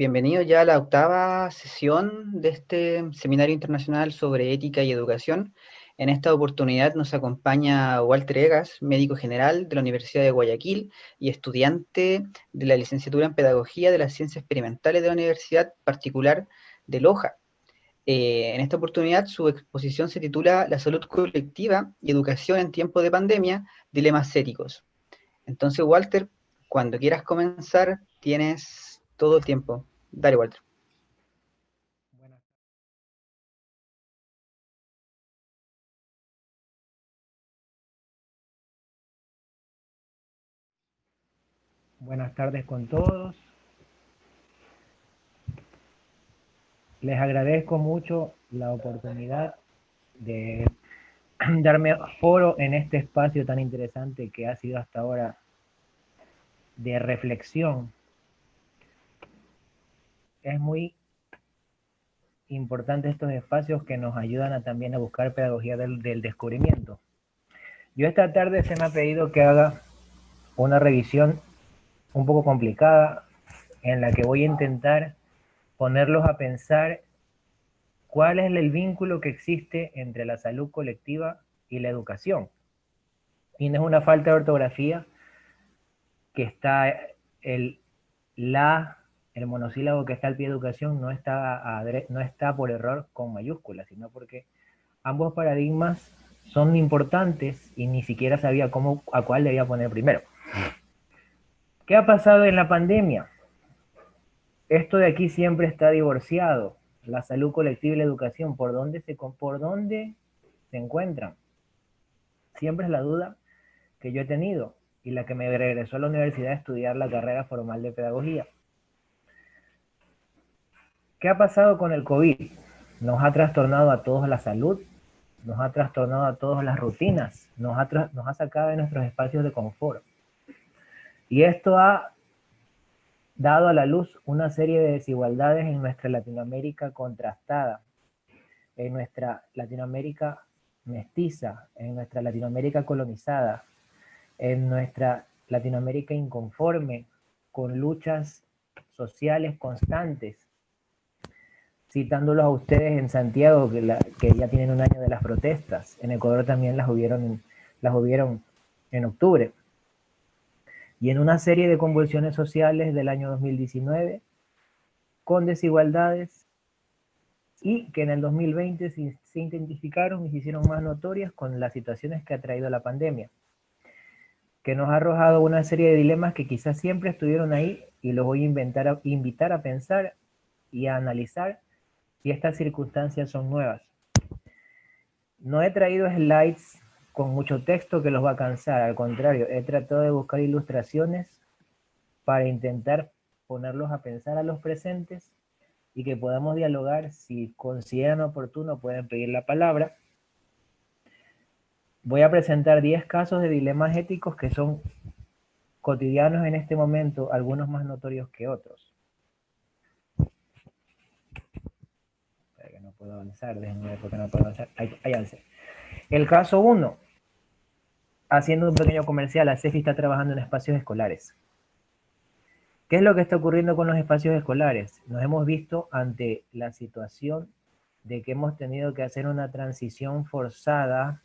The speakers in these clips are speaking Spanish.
Bienvenido ya a la octava sesión de este seminario internacional sobre ética y educación. En esta oportunidad nos acompaña Walter Egas, médico general de la Universidad de Guayaquil y estudiante de la licenciatura en Pedagogía de las Ciencias Experimentales de la Universidad Particular de Loja. En esta oportunidad su exposición se titula La salud colectiva y educación en tiempos de pandemia, dilemas éticos. Entonces, Walter, cuando quieras comenzar, tienes todo el tiempo. Dale, Walter. Buenas, buenas tardes con todos. Les agradezco mucho la oportunidad de darme foro en este espacio tan interesante que ha sido hasta ahora de reflexión. Es muy importante estos espacios que nos ayudan también a buscar pedagogía del descubrimiento. Yo esta tarde se me ha pedido que haga una revisión un poco complicada en la que voy a intentar ponerlos a pensar cuál es el vínculo que existe entre la salud colectiva y la educación. Y no es una falta de ortografía que está el la, el monosílabo que está al pie de educación no está por error con mayúsculas, sino porque ambos paradigmas son importantes y ni siquiera sabía a cuál debía poner primero. ¿Qué ha pasado en la pandemia? Esto de aquí siempre está divorciado. La salud colectiva y la educación, ¿por dónde se encuentran? Siempre es la duda que yo he tenido y la que me regresó a la universidad a estudiar la carrera formal de pedagogía. ¿Qué ha pasado con el COVID? Nos ha trastornado a todos la salud, nos ha trastornado a todos las rutinas, nos ha sacado de nuestros espacios de confort. Y esto ha dado a la luz una serie de desigualdades en nuestra Latinoamérica contrastada, en nuestra Latinoamérica mestiza, en nuestra Latinoamérica colonizada, en nuestra Latinoamérica inconforme, con luchas sociales constantes, citándolos a ustedes en Santiago, que ya tienen un año de las protestas. En Ecuador también las hubieron en octubre. Y en una serie de convulsiones sociales del año 2019, con desigualdades, y que en el 2020 se identificaron y se hicieron más notorias con las situaciones que ha traído la pandemia, que nos ha arrojado una serie de dilemas que quizás siempre estuvieron ahí y los voy a invitar a pensar y a analizar si estas circunstancias son nuevas. No he traído slides con mucho texto que los va a cansar, al contrario, he tratado de buscar ilustraciones para intentar ponerlos a pensar a los presentes y que podamos dialogar. Si consideran oportuno pueden pedir la palabra. Voy a presentar 10 casos de dilemas éticos que son cotidianos en este momento, algunos más notorios que otros. Espera que no puedo avanzar, déjenme ver por qué no puedo avanzar. Ahí avancé. El caso 1, haciendo un pequeño comercial, la CEFI está trabajando en espacios escolares. ¿Qué es lo que está ocurriendo con los espacios escolares? Nos hemos visto ante la situación de que hemos tenido que hacer una transición forzada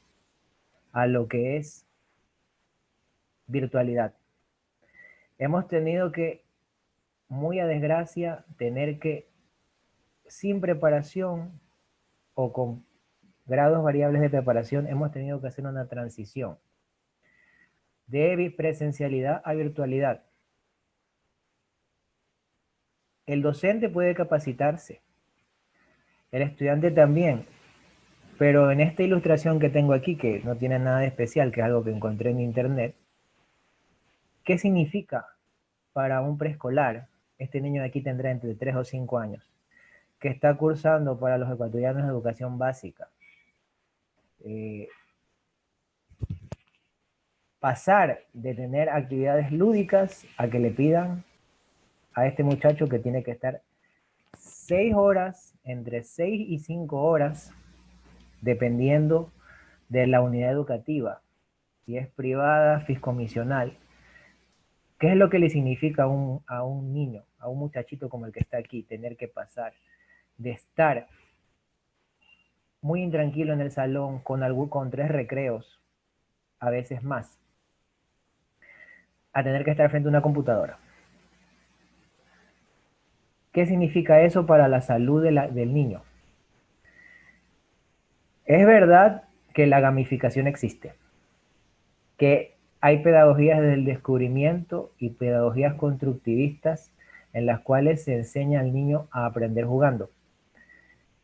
a lo que es virtualidad. Hemos tenido que, muy a desgracia, tener que, sin preparación o con grados variables de preparación, hemos tenido que hacer una transición de presencialidad a virtualidad. El docente puede capacitarse, el estudiante también, pero en esta ilustración que tengo aquí, que no tiene nada de especial, que es algo que encontré en internet, ¿qué significa para un preescolar? Este niño de aquí tendrá entre 3 o 5 años, que está cursando para los ecuatorianos de educación básica. Pasar de tener actividades lúdicas a que le pidan a este muchacho que tiene que estar 6 horas, entre 6 y 5 horas, dependiendo de la unidad educativa, si es privada, fiscomisional. ¿Qué es lo que le significa a un niño? a un muchachito como el que está aquí, tener que pasar de estar muy intranquilo en el salón con 3 recreos, a veces más, a tener que estar frente a una computadora. ¿Qué significa eso para la salud del niño? Es verdad que la gamificación existe, que hay pedagogías del descubrimiento y pedagogías constructivistas en las cuales se enseña al niño a aprender jugando.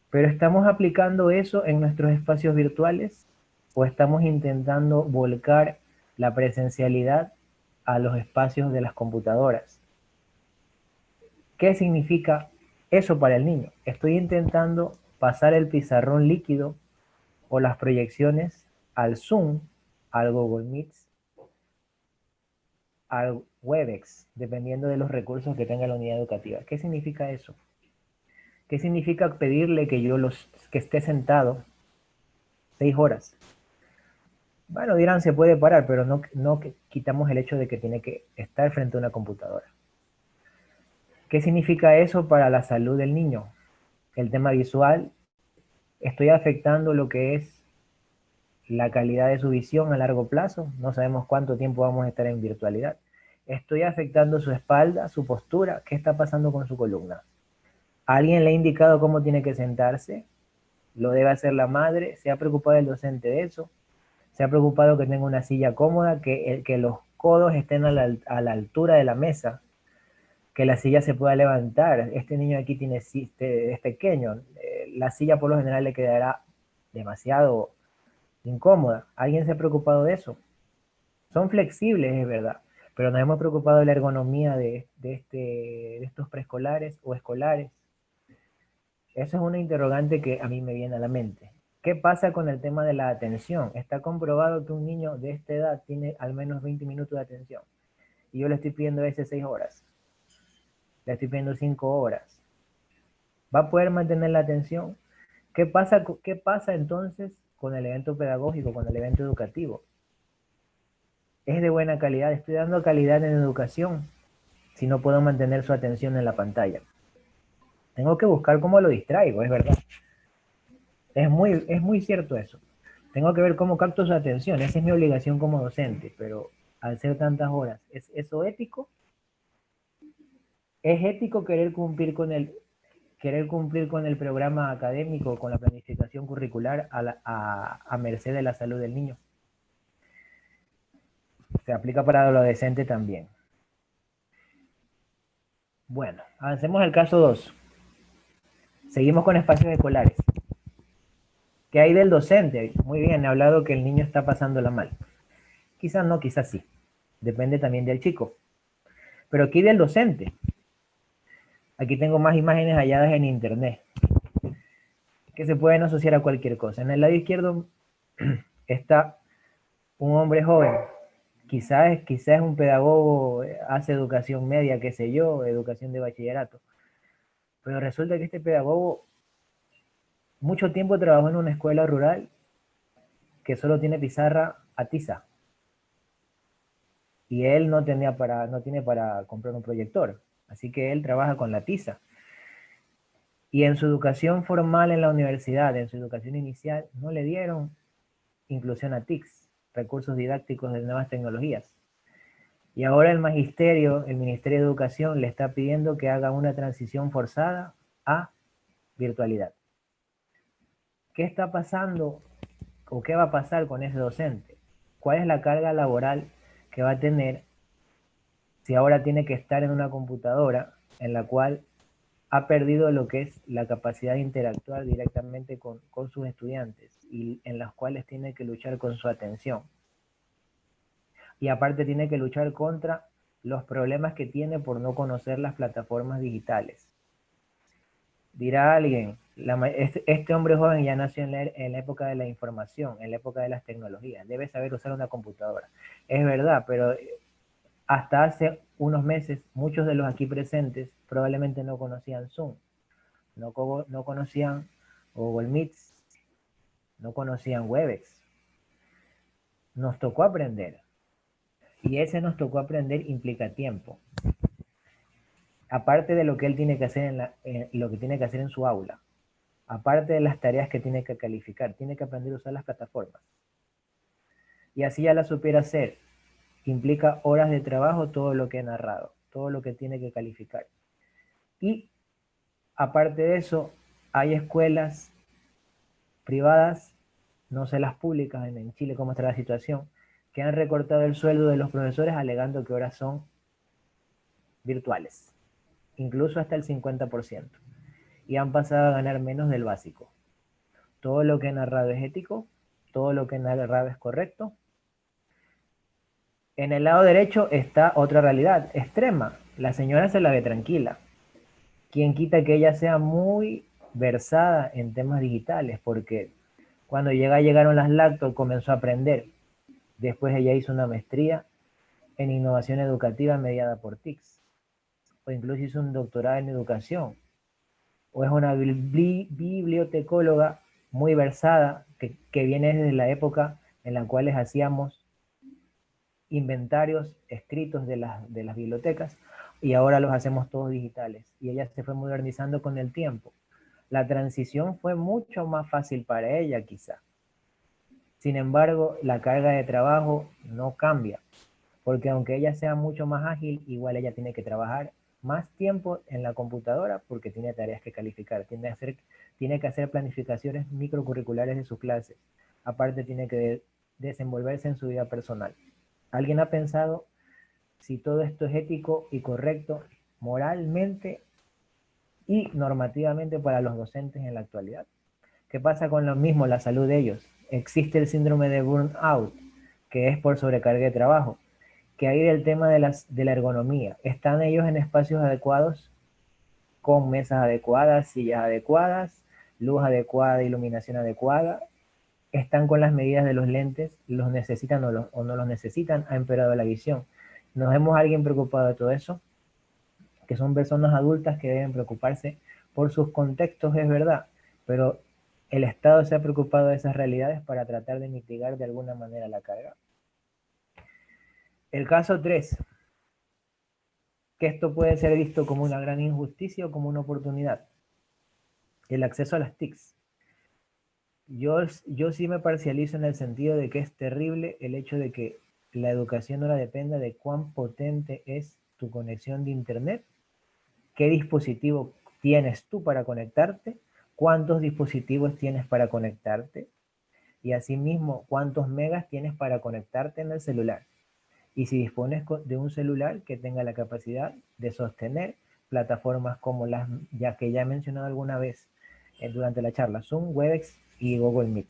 Pero ¿estamos aplicando eso en nuestros espacios virtuales o estamos intentando volcar la presencialidad a los espacios de las computadoras? ¿Qué significa eso para el niño? Estoy intentando pasar el pizarrón líquido o las proyecciones al Zoom, al Google Meet, al Webex, dependiendo de los recursos que tenga la unidad educativa. ¿Qué significa eso? ¿Qué significa pedirle que esté sentado 6 horas? Bueno, dirán, se puede parar, pero no quitamos el hecho de que tiene que estar frente a una computadora. ¿Qué significa eso para la salud del niño? El tema visual, estoy afectando lo que es la calidad de su visión a largo plazo, no sabemos cuánto tiempo vamos a estar en virtualidad. Estoy afectando su espalda, su postura, ¿qué está pasando con su columna? ¿Alguien le ha indicado cómo tiene que sentarse? ¿Lo debe hacer la madre? ¿Se ha preocupado el docente de eso? ¿Se ha preocupado que tenga una silla cómoda, que los codos estén a la altura de la mesa, que la silla se pueda levantar? Este niño aquí es pequeño, la silla por lo general le quedará demasiado incómoda. ¿Alguien se ha preocupado de eso? Son flexibles, es verdad, pero nos hemos preocupado de la ergonomía de estos preescolares o escolares. Eso es una interrogante que a mí me viene a la mente. ¿Qué pasa con el tema de la atención? Está comprobado que un niño de esta edad tiene al menos 20 minutos de atención. Y yo le estoy pidiendo a ese 6 horas. Le estoy pidiendo 5 horas. ¿Va a poder mantener la atención? ¿Qué pasa entonces con el evento pedagógico, con el evento educativo? ¿Es de buena calidad? ¿Estoy dando calidad en educación si no puedo mantener su atención en la pantalla? Tengo que buscar cómo lo distraigo, es verdad. Es muy cierto eso. Tengo que ver cómo capto su atención. Esa es mi obligación como docente, pero al ser tantas horas, ¿es eso ético? ¿Es ético querer cumplir con el programa académico, con la planificación curricular a merced de la salud del niño? Se aplica para el adolescente también. Bueno, avancemos al caso 2. Seguimos con espacios escolares. ¿Qué hay del docente? Muy bien, he hablado que el niño está pasándola mal. Quizás no, quizás sí. Depende también del chico. Pero aquí del docente. Aquí tengo más imágenes halladas en internet que se pueden asociar a cualquier cosa. En el lado izquierdo está un hombre joven. Quizás un pedagogo, hace educación media, qué sé yo, educación de bachillerato. Pero resulta que este pedagogo mucho tiempo trabajó en una escuela rural que solo tiene pizarra a tiza. Y él no tiene para comprar un proyector. Así que él trabaja con la tiza. Y en su educación formal en la universidad, en su educación inicial, no le dieron inclusión a TICs, recursos didácticos de nuevas tecnologías. Y ahora el Ministerio de Educación le está pidiendo que haga una transición forzada a virtualidad. ¿Qué está pasando o qué va a pasar con ese docente? ¿Cuál es la carga laboral que va a tener si ahora tiene que estar en una computadora en la cual ha perdido lo que es la capacidad de interactuar directamente con sus estudiantes y en las cuales tiene que luchar con su atención? Y aparte tiene que luchar contra los problemas que tiene por no conocer las plataformas digitales. Dirá alguien, este hombre joven ya nació en la época de la información, en la época de las tecnologías, debe saber usar una computadora. Es verdad, pero hasta hace unos meses muchos de los aquí presentes probablemente no conocían Zoom, no conocían Google Meet, no conocían Webex. Nos tocó aprender. Y ese nos tocó aprender implica tiempo. aparte de lo que él tiene que hacer lo que tiene que hacer en su aula, aparte de las tareas que tiene que calificar, tiene que aprender a usar las plataformas. Y así ya la supiera hacer. Implica horas de trabajo todo lo que he narrado, todo lo que tiene que calificar. Y aparte de eso, hay escuelas privadas, no sé las públicas, en Chile cómo está la situación, que han recortado el sueldo de los profesores alegando que ahora son virtuales, incluso hasta el 50%, y han pasado a ganar menos del básico. Todo lo que he narrado es ético, todo lo que he narrado es correcto. En el lado derecho está otra realidad extrema. La señora se la ve tranquila. Quien quita que ella sea muy versada en temas digitales, porque cuando llegaron las lactos comenzó a aprender. Después ella hizo una maestría en innovación educativa mediada por TICS, o incluso hizo un doctorado en educación, o es una bibliotecóloga muy versada que viene desde la época en la cual hacíamos inventarios escritos de las bibliotecas y ahora los hacemos todos digitales. Y ella se fue modernizando con el tiempo. La transición fue mucho más fácil para ella quizá. Sin embargo, la carga de trabajo no cambia, porque aunque ella sea mucho más ágil, igual ella tiene que trabajar más tiempo en la computadora porque tiene tareas que calificar, tiene que hacer planificaciones microcurriculares de sus clases. Aparte tiene que desenvolverse en su vida personal. ¿Alguien ha pensado si todo esto es ético y correcto moralmente y normativamente para los docentes en la actualidad? ¿Qué pasa con lo mismo, la salud de ellos? Existe el síndrome de burnout, que es por sobrecarga de trabajo, que hay el tema de la ergonomía. ¿Están ellos en espacios adecuados, con mesas adecuadas, sillas adecuadas, luz adecuada, iluminación adecuada? ¿Están con las medidas de los lentes? ¿Los necesitan o no los necesitan? ¿Ha empeorado la visión? ¿Nos vemos a alguien preocupado de todo eso? Que son personas adultas que deben preocuparse por sus contextos, es verdad, pero el Estado se ha preocupado de esas realidades para tratar de mitigar de alguna manera la carga. El caso 3, que esto puede ser visto como una gran injusticia o como una oportunidad. El acceso a las TICs. Yo sí me parcializo en el sentido de que es terrible el hecho de que la educación ahora dependa de cuán potente es tu conexión de internet, qué dispositivo tienes tú para conectarte, cuántos dispositivos tienes para conectarte y asimismo cuántos megas tienes para conectarte en el celular. Y si dispones de un celular que tenga la capacidad de sostener plataformas como las que ya he mencionado alguna vez durante la charla, Zoom, Webex y Google Meet.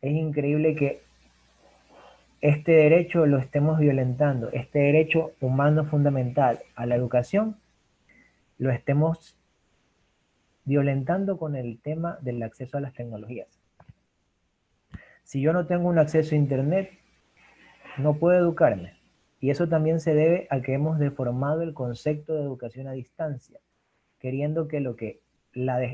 Es increíble que este derecho lo estemos violentando, este derecho humano fundamental a la educación, lo estemos violentando con el tema del acceso a las tecnologías. Si yo no tengo un acceso a Internet, no puedo educarme. Y eso también se debe a que hemos deformado el concepto de educación a distancia, queriendo que lo que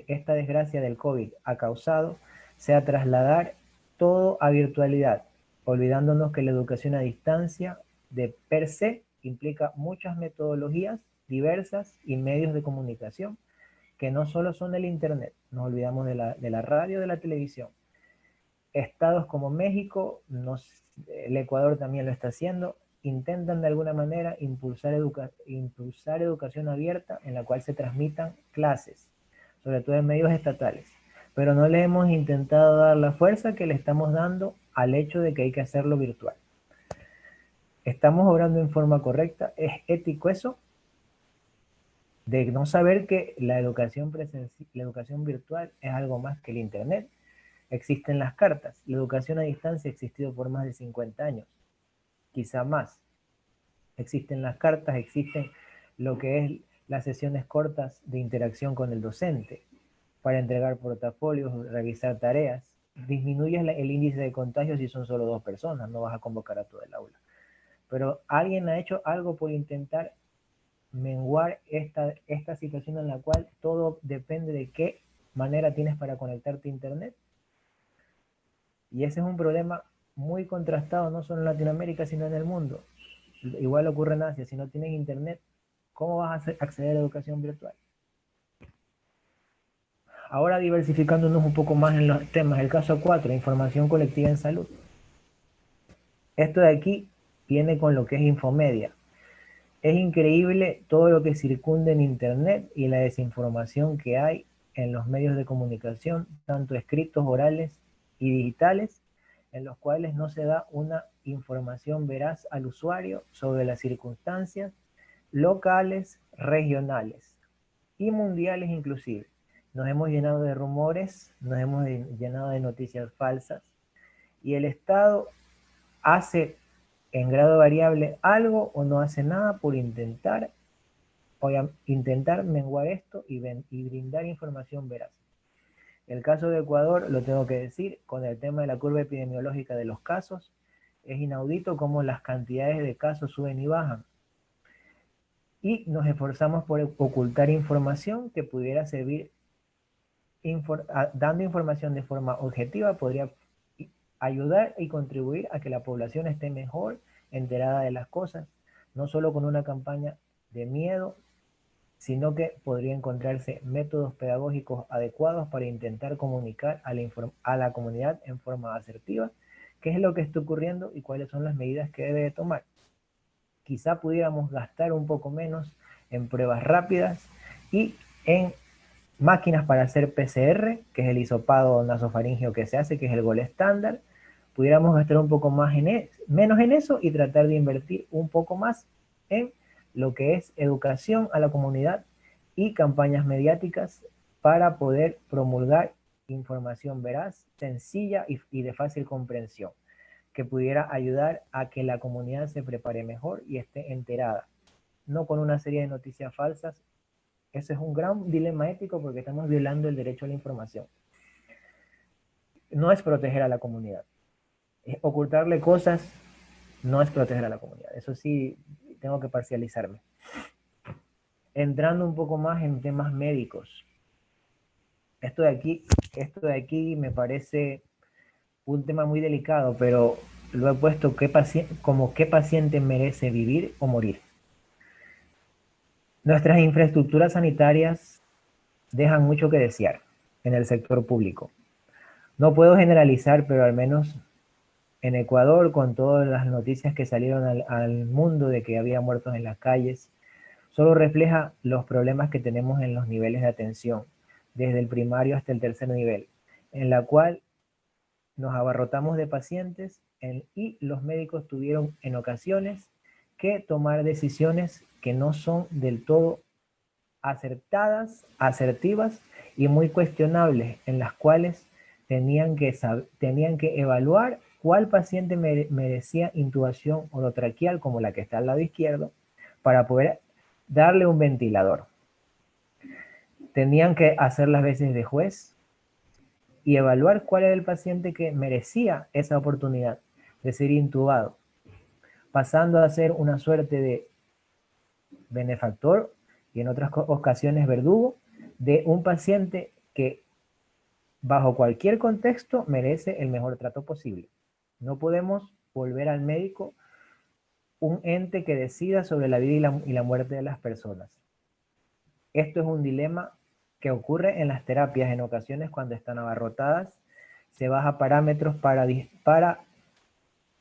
esta desgracia del COVID ha causado sea trasladar todo a virtualidad, olvidándonos que la educación a distancia de per se implica muchas metodologías diversas y medios de comunicación que no solo son el Internet, nos olvidamos de la radio, de la televisión. Estados como México, el Ecuador también lo está haciendo, intentan de alguna manera impulsar educación abierta en la cual se transmitan clases, sobre todo en medios estatales, pero no le hemos intentado dar la fuerza que le estamos dando al hecho de que hay que hacerlo virtual. ¿Estamos obrando en forma correcta? ¿Es ético eso? De no saber que la educación virtual es algo más que el Internet. Existen las cartas. La educación a distancia ha existido por más de 50 años, quizá más. Existen las cartas, existen lo que es las sesiones cortas de interacción con el docente para entregar portafolios, revisar tareas. Disminuyes el índice de contagio si son solo 2 personas, no vas a convocar a todo el aula. Pero alguien ha hecho algo por intentar menguar esta situación en la cual todo depende de qué manera tienes para conectarte a Internet. Y ese es un problema muy contrastado, no solo en Latinoamérica, sino en el mundo. Igual ocurre en Asia, si no tienes Internet, ¿Cómo vas a acceder a educación virtual? Ahora diversificándonos un poco más en los temas, el caso 4, información colectiva en salud. Esto de aquí viene con lo que es Infomedia. Es increíble todo lo que circunda en Internet y la desinformación que hay en los medios de comunicación, tanto escritos, orales y digitales, en los cuales no se da una información veraz al usuario sobre las circunstancias locales, regionales y mundiales inclusive. Nos hemos llenado de rumores, nos hemos llenado de noticias falsas y el Estado hace en grado variable algo o no hace nada por intentar menguar esto y brindar información veraz. El caso de Ecuador, lo tengo que decir, con el tema de la curva epidemiológica de los casos, es inaudito cómo las cantidades de casos suben y bajan. Y nos esforzamos por ocultar información que pudiera servir, dando información de forma objetiva, podría ayudar y contribuir a que la población esté mejor enterada de las cosas, no solo con una campaña de miedo, sino que podría encontrarse métodos pedagógicos adecuados para intentar comunicar a la comunidad en forma asertiva qué es lo que está ocurriendo y cuáles son las medidas que debe de tomar. Quizá pudiéramos gastar un poco menos en pruebas rápidas y en máquinas para hacer PCR, que es el hisopado nasofaringeo que se hace, que es el gol estándar. Pudiéramos gastar un poco más menos en eso y tratar de invertir un poco más en lo que es educación a la comunidad y campañas mediáticas para poder promulgar información veraz, sencilla y de fácil comprensión, que pudiera ayudar a que la comunidad se prepare mejor y esté enterada, no con una serie de noticias falsas. Ese es un gran dilema ético porque estamos violando el derecho a la información. No es proteger a la comunidad. Ocultarle cosas no es proteger a la comunidad. Eso sí, tengo que parcializarme. Entrando un poco más en temas médicos. Esto de aquí me parece un tema muy delicado, pero lo he puesto como qué paciente merece vivir o morir. Nuestras infraestructuras sanitarias dejan mucho que desear en el sector público. No puedo generalizar, pero al menos en Ecuador, con todas las noticias que salieron al mundo de que había muertos en las calles, solo refleja los problemas que tenemos en los niveles de atención, desde el primario hasta el tercer nivel, en la cual nos abarrotamos de pacientes y los médicos tuvieron en ocasiones que tomar decisiones que no son del todo acertadas, asertivas y muy cuestionables, en las cuales tenían que evaluar cuál paciente merecía intubación orotraqueal, como la que está al lado izquierdo, para poder darle un ventilador. Tenían que hacer las veces de juez y evaluar cuál era el paciente que merecía esa oportunidad de ser intubado, pasando a ser una suerte de benefactor y en otras ocasiones verdugo de un paciente que bajo cualquier contexto merece el mejor trato posible. No podemos volver al médico un ente que decida sobre la vida y la muerte de las personas. Esto es un dilema que ocurre en las terapias en ocasiones cuando están abarrotadas. Se baja parámetros para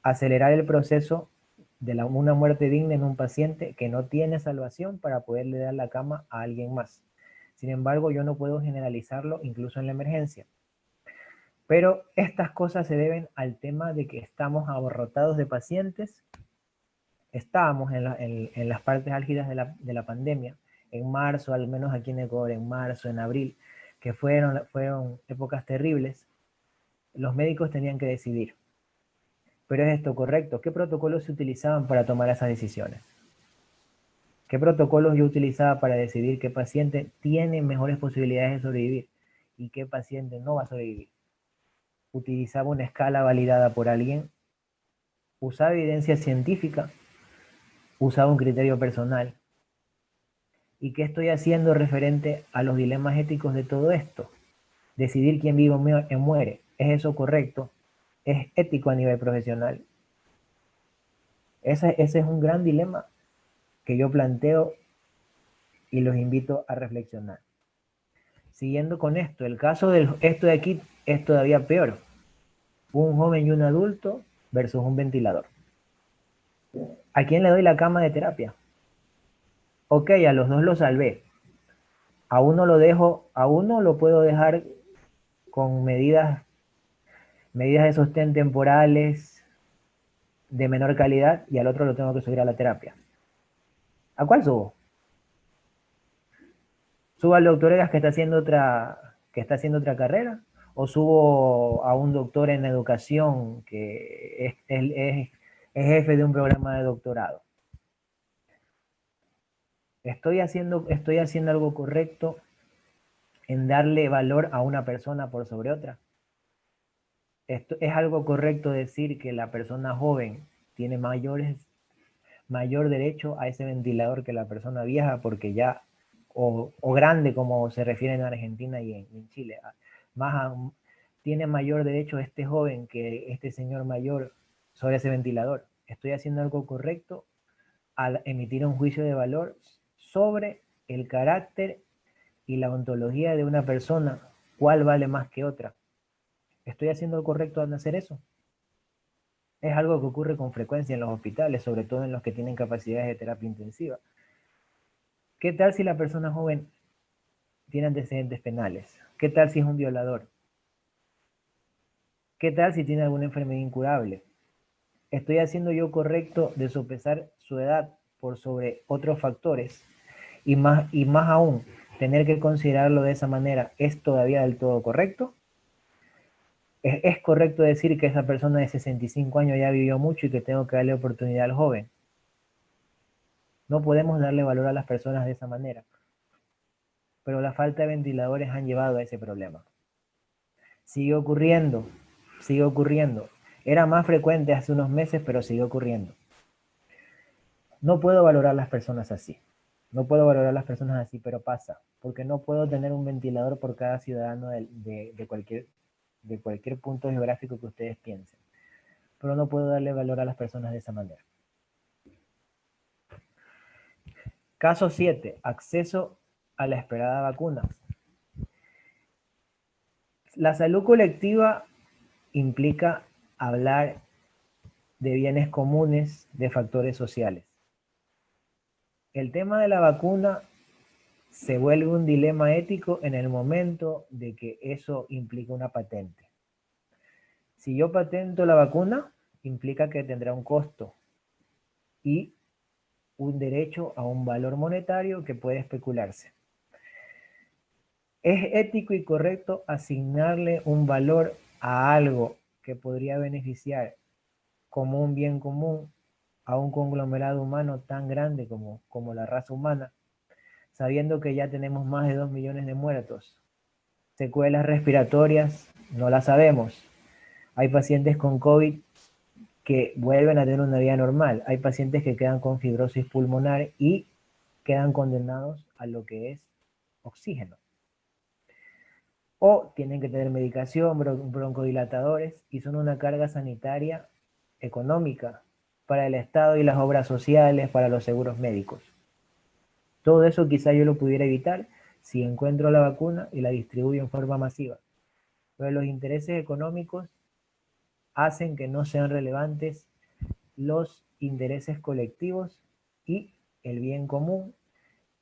acelerar el proceso de una muerte digna en un paciente que no tiene salvación para poderle dar la cama a alguien más. Sin embargo, yo no puedo generalizarlo incluso en la emergencia. Pero estas cosas se deben al tema de que estamos abarrotados de pacientes. Estábamos en las partes álgidas de la pandemia, en marzo, al menos aquí en Ecuador, en marzo, en abril, que fueron épocas terribles. Los médicos tenían que decidir. Pero ¿es esto correcto? ¿Qué protocolos se utilizaban para tomar esas decisiones? ¿Qué protocolos yo utilizaba para decidir qué paciente tiene mejores posibilidades de sobrevivir y qué paciente no va a sobrevivir? ¿Utilizaba una escala validada por alguien? ¿Usaba evidencia científica? ¿Usaba un criterio personal? ¿Y qué estoy haciendo referente a los dilemas éticos de todo esto? Decidir quién vive o muere. ¿Es eso correcto? ¿Es ético a nivel profesional? Ese es un gran dilema que yo planteo y los invito a reflexionar. Siguiendo con esto, el caso de esto de aquí es todavía peor. Un joven y un adulto versus un ventilador. ¿A quién le doy la cama de terapia? Ok, a los dos lo salvé. A uno lo dejo, a uno lo puedo dejar con medidas de sostén temporales de menor calidad y al otro lo tengo que subir a la terapia. ¿A cuál subo? ¿Subo al doctor Egas que está haciendo otra carrera? ¿O subo a un doctor en educación que es jefe de un programa de doctorado? ¿Estoy haciendo algo correcto en darle valor a una persona por sobre otra? ¿Es algo correcto decir que la persona joven tiene mayor derecho a ese ventilador que la persona vieja porque ya, o grande como se refiere en Argentina y en Chile, tiene mayor derecho este joven que este señor mayor sobre ese ventilador? ¿Estoy haciendo algo correcto al emitir un juicio de valor sobre el carácter y la ontología de una persona? ¿Cuál vale más que otra? ¿Estoy haciendo lo correcto al hacer eso? Es algo que ocurre con frecuencia en los hospitales, sobre todo en los que tienen capacidades de terapia intensiva. ¿Qué tal si la persona joven tiene antecedentes penales? ¿Qué tal si es un violador? ¿Qué tal si tiene alguna enfermedad incurable? ¿Estoy haciendo yo correcto de sopesar su edad por sobre otros factores? Y más aún, tener que considerarlo de esa manera, ¿es todavía del todo correcto? ¿Es correcto decir que esa persona de 65 años ya vivió mucho y que tengo que darle oportunidad al joven? No podemos darle valor a las personas de esa manera. Pero la falta de ventiladores han llevado a ese problema. Sigue ocurriendo. Era más frecuente hace unos meses, pero sigue ocurriendo. No puedo valorar las personas así. Pero pasa. Porque no puedo tener un ventilador por cada ciudadano de cualquier punto geográfico que ustedes piensen. Pero no puedo darle valor a las personas de esa manera. Caso 7. Acceso a la esperada vacuna. La salud colectiva implica hablar de bienes comunes, de factores sociales. El tema de la vacuna se vuelve un dilema ético en el momento de que eso implica una patente. Si yo patento la vacuna, implica que tendrá un costo y un derecho a un valor monetario que puede especularse. ¿Es ético y correcto asignarle un valor a algo que podría beneficiar como un bien común a un conglomerado humano tan grande como la raza humana, sabiendo que ya tenemos más de 2 millones de muertos? Secuelas respiratorias, no las sabemos. Hay pacientes con COVID que vuelven a tener una vida normal. Hay pacientes que quedan con fibrosis pulmonar y quedan condenados a lo que es oxígeno. O tienen que tener medicación, broncodilatadores, y son una carga sanitaria económica para el Estado y las obras sociales, para los seguros médicos. Todo eso quizá yo lo pudiera evitar si encuentro la vacuna y la distribuyo en forma masiva. Pero los intereses económicos hacen que no sean relevantes los intereses colectivos y el bien común,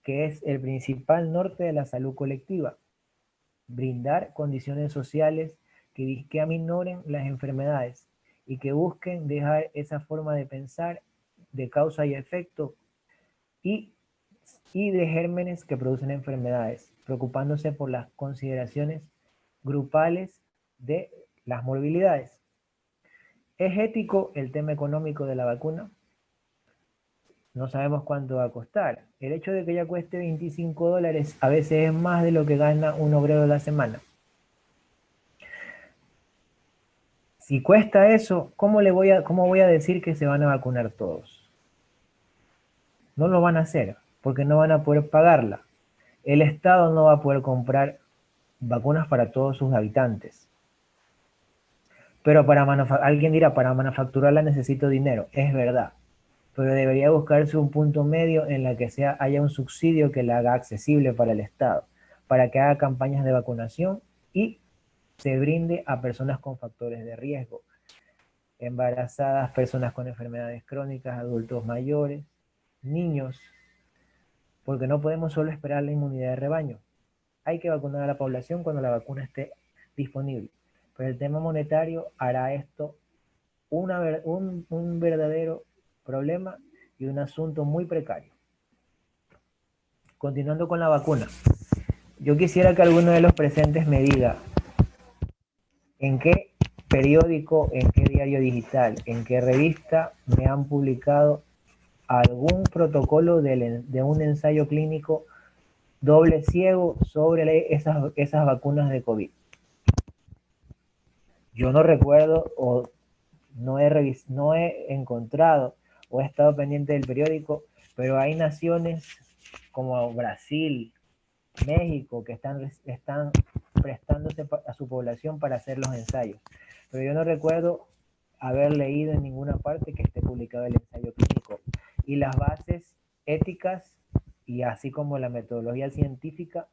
que es el principal norte de la salud colectiva. Brindar condiciones sociales que aminoren las enfermedades y que busquen dejar esa forma de pensar de causa y efecto y de gérmenes que producen enfermedades, preocupándose por las consideraciones grupales de las morbilidades. ¿Es ético el tema económico de la vacuna? No sabemos cuánto va a costar. El hecho de que ya cueste $25 a veces es más de lo que gana un obrero de la semana. Si cuesta eso, ¿cómo voy a decir que se van a vacunar todos? No lo van a hacer, porque no van a poder pagarla. El Estado no va a poder comprar vacunas para todos sus habitantes. Pero alguien dirá, para manufacturarla necesito dinero. Es verdad. pero debería buscarse un punto medio en la que haya un subsidio que la haga accesible para el Estado, para que haga campañas de vacunación y se brinde a personas con factores de riesgo, embarazadas, personas con enfermedades crónicas, adultos mayores, niños, porque no podemos solo esperar la inmunidad de rebaño. Hay que vacunar a la población cuando la vacuna esté disponible. Pero el tema monetario hará esto un verdadero problema y un asunto muy precario. Continuando con la vacuna, yo quisiera que alguno de los presentes me diga en qué periódico, en qué diario digital, en qué revista me han publicado algún protocolo de un ensayo clínico doble ciego sobre esas vacunas de COVID. Yo no recuerdo o no he encontrado o he estado pendiente del periódico, pero hay naciones como Brasil, México, que están prestándose a su población para hacer los ensayos. Pero yo no recuerdo haber leído en ninguna parte que esté publicado el ensayo clínico. Y las bases éticas y así como la metodología científica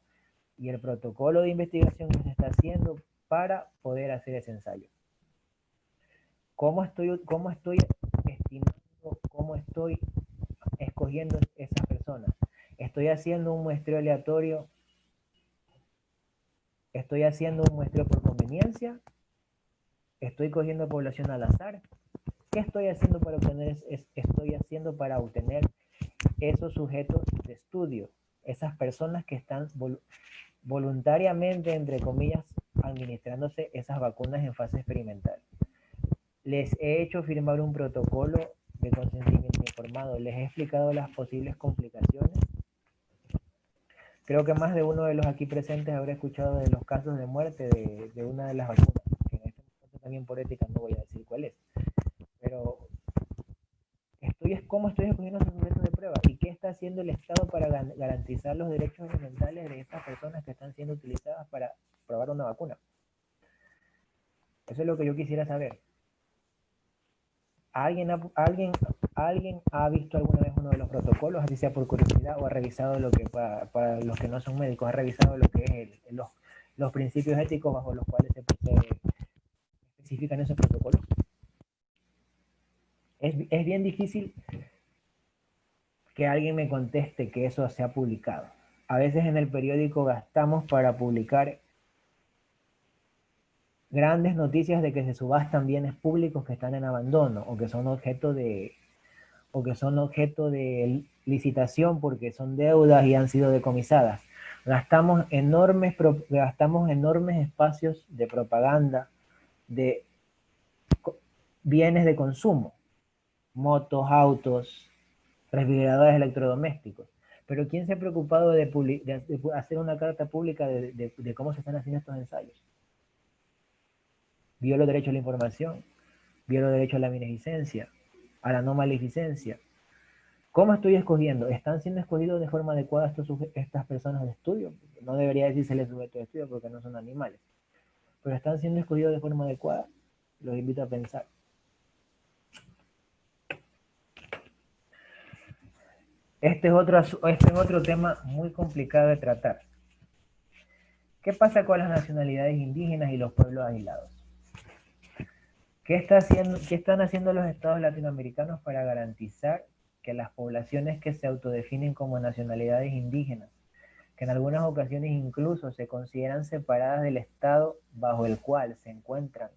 y el protocolo de investigación que se está haciendo para poder hacer ese ensayo. ¿Cómo estoy estimando, cómo estoy escogiendo esas personas? ¿Estoy haciendo un muestreo aleatorio? ¿Estoy haciendo un muestreo por conveniencia? ¿Estoy cogiendo población al azar? ¿Qué estoy haciendo para obtener esos sujetos de estudio? Esas personas que están voluntariamente, entre comillas, administrándose esas vacunas en fase experimental. Les he hecho firmar un protocolo de consentimiento informado, les he explicado las posibles complicaciones. Creo que más de uno de los aquí presentes habrá escuchado de los casos de muerte de una de las vacunas, que en este momento también por ética no voy a decir cuál es, pero ¿cómo estoy escogiendo esos sujetos de prueba? ¿Y qué está haciendo el Estado para garantizar los derechos elementales de estas personas que están siendo utilizadas para probar una vacuna? Eso es lo que yo quisiera saber. ¿Alguien ha visto alguna vez uno de los protocolos, así sea por curiosidad, o ha revisado lo que, para los que no son médicos, ha revisado lo que es los principios éticos bajo los cuales se especifican esos protocolos? Es bien difícil que alguien me conteste que eso se ha publicado. A veces en el periódico gastamos para publicar grandes noticias de que se subastan bienes públicos que están en abandono o que son objeto de licitación porque son deudas y han sido decomisadas. Gastamos enormes espacios de propaganda de bienes de consumo, motos, autos, refrigeradores electrodomésticos. Pero ¿quién se ha preocupado de hacer una carta pública de cómo se están haciendo estos ensayos? Viola el derecho a la información, viola el derecho a la beneficencia, a la no maleficencia. ¿Cómo estoy escogiendo? ¿Están siendo escogidos de forma adecuada estas personas de estudio? No debería decírseles sujetos de estudio porque no son animales. Pero ¿están siendo escogidos de forma adecuada? Los invito a pensar. Este es otro tema muy complicado de tratar. ¿Qué pasa con las nacionalidades indígenas y los pueblos aislados? ¿Qué están haciendo los estados latinoamericanos para garantizar que las poblaciones que se autodefinen como nacionalidades indígenas, que en algunas ocasiones incluso se consideran separadas del estado bajo el cual se encuentran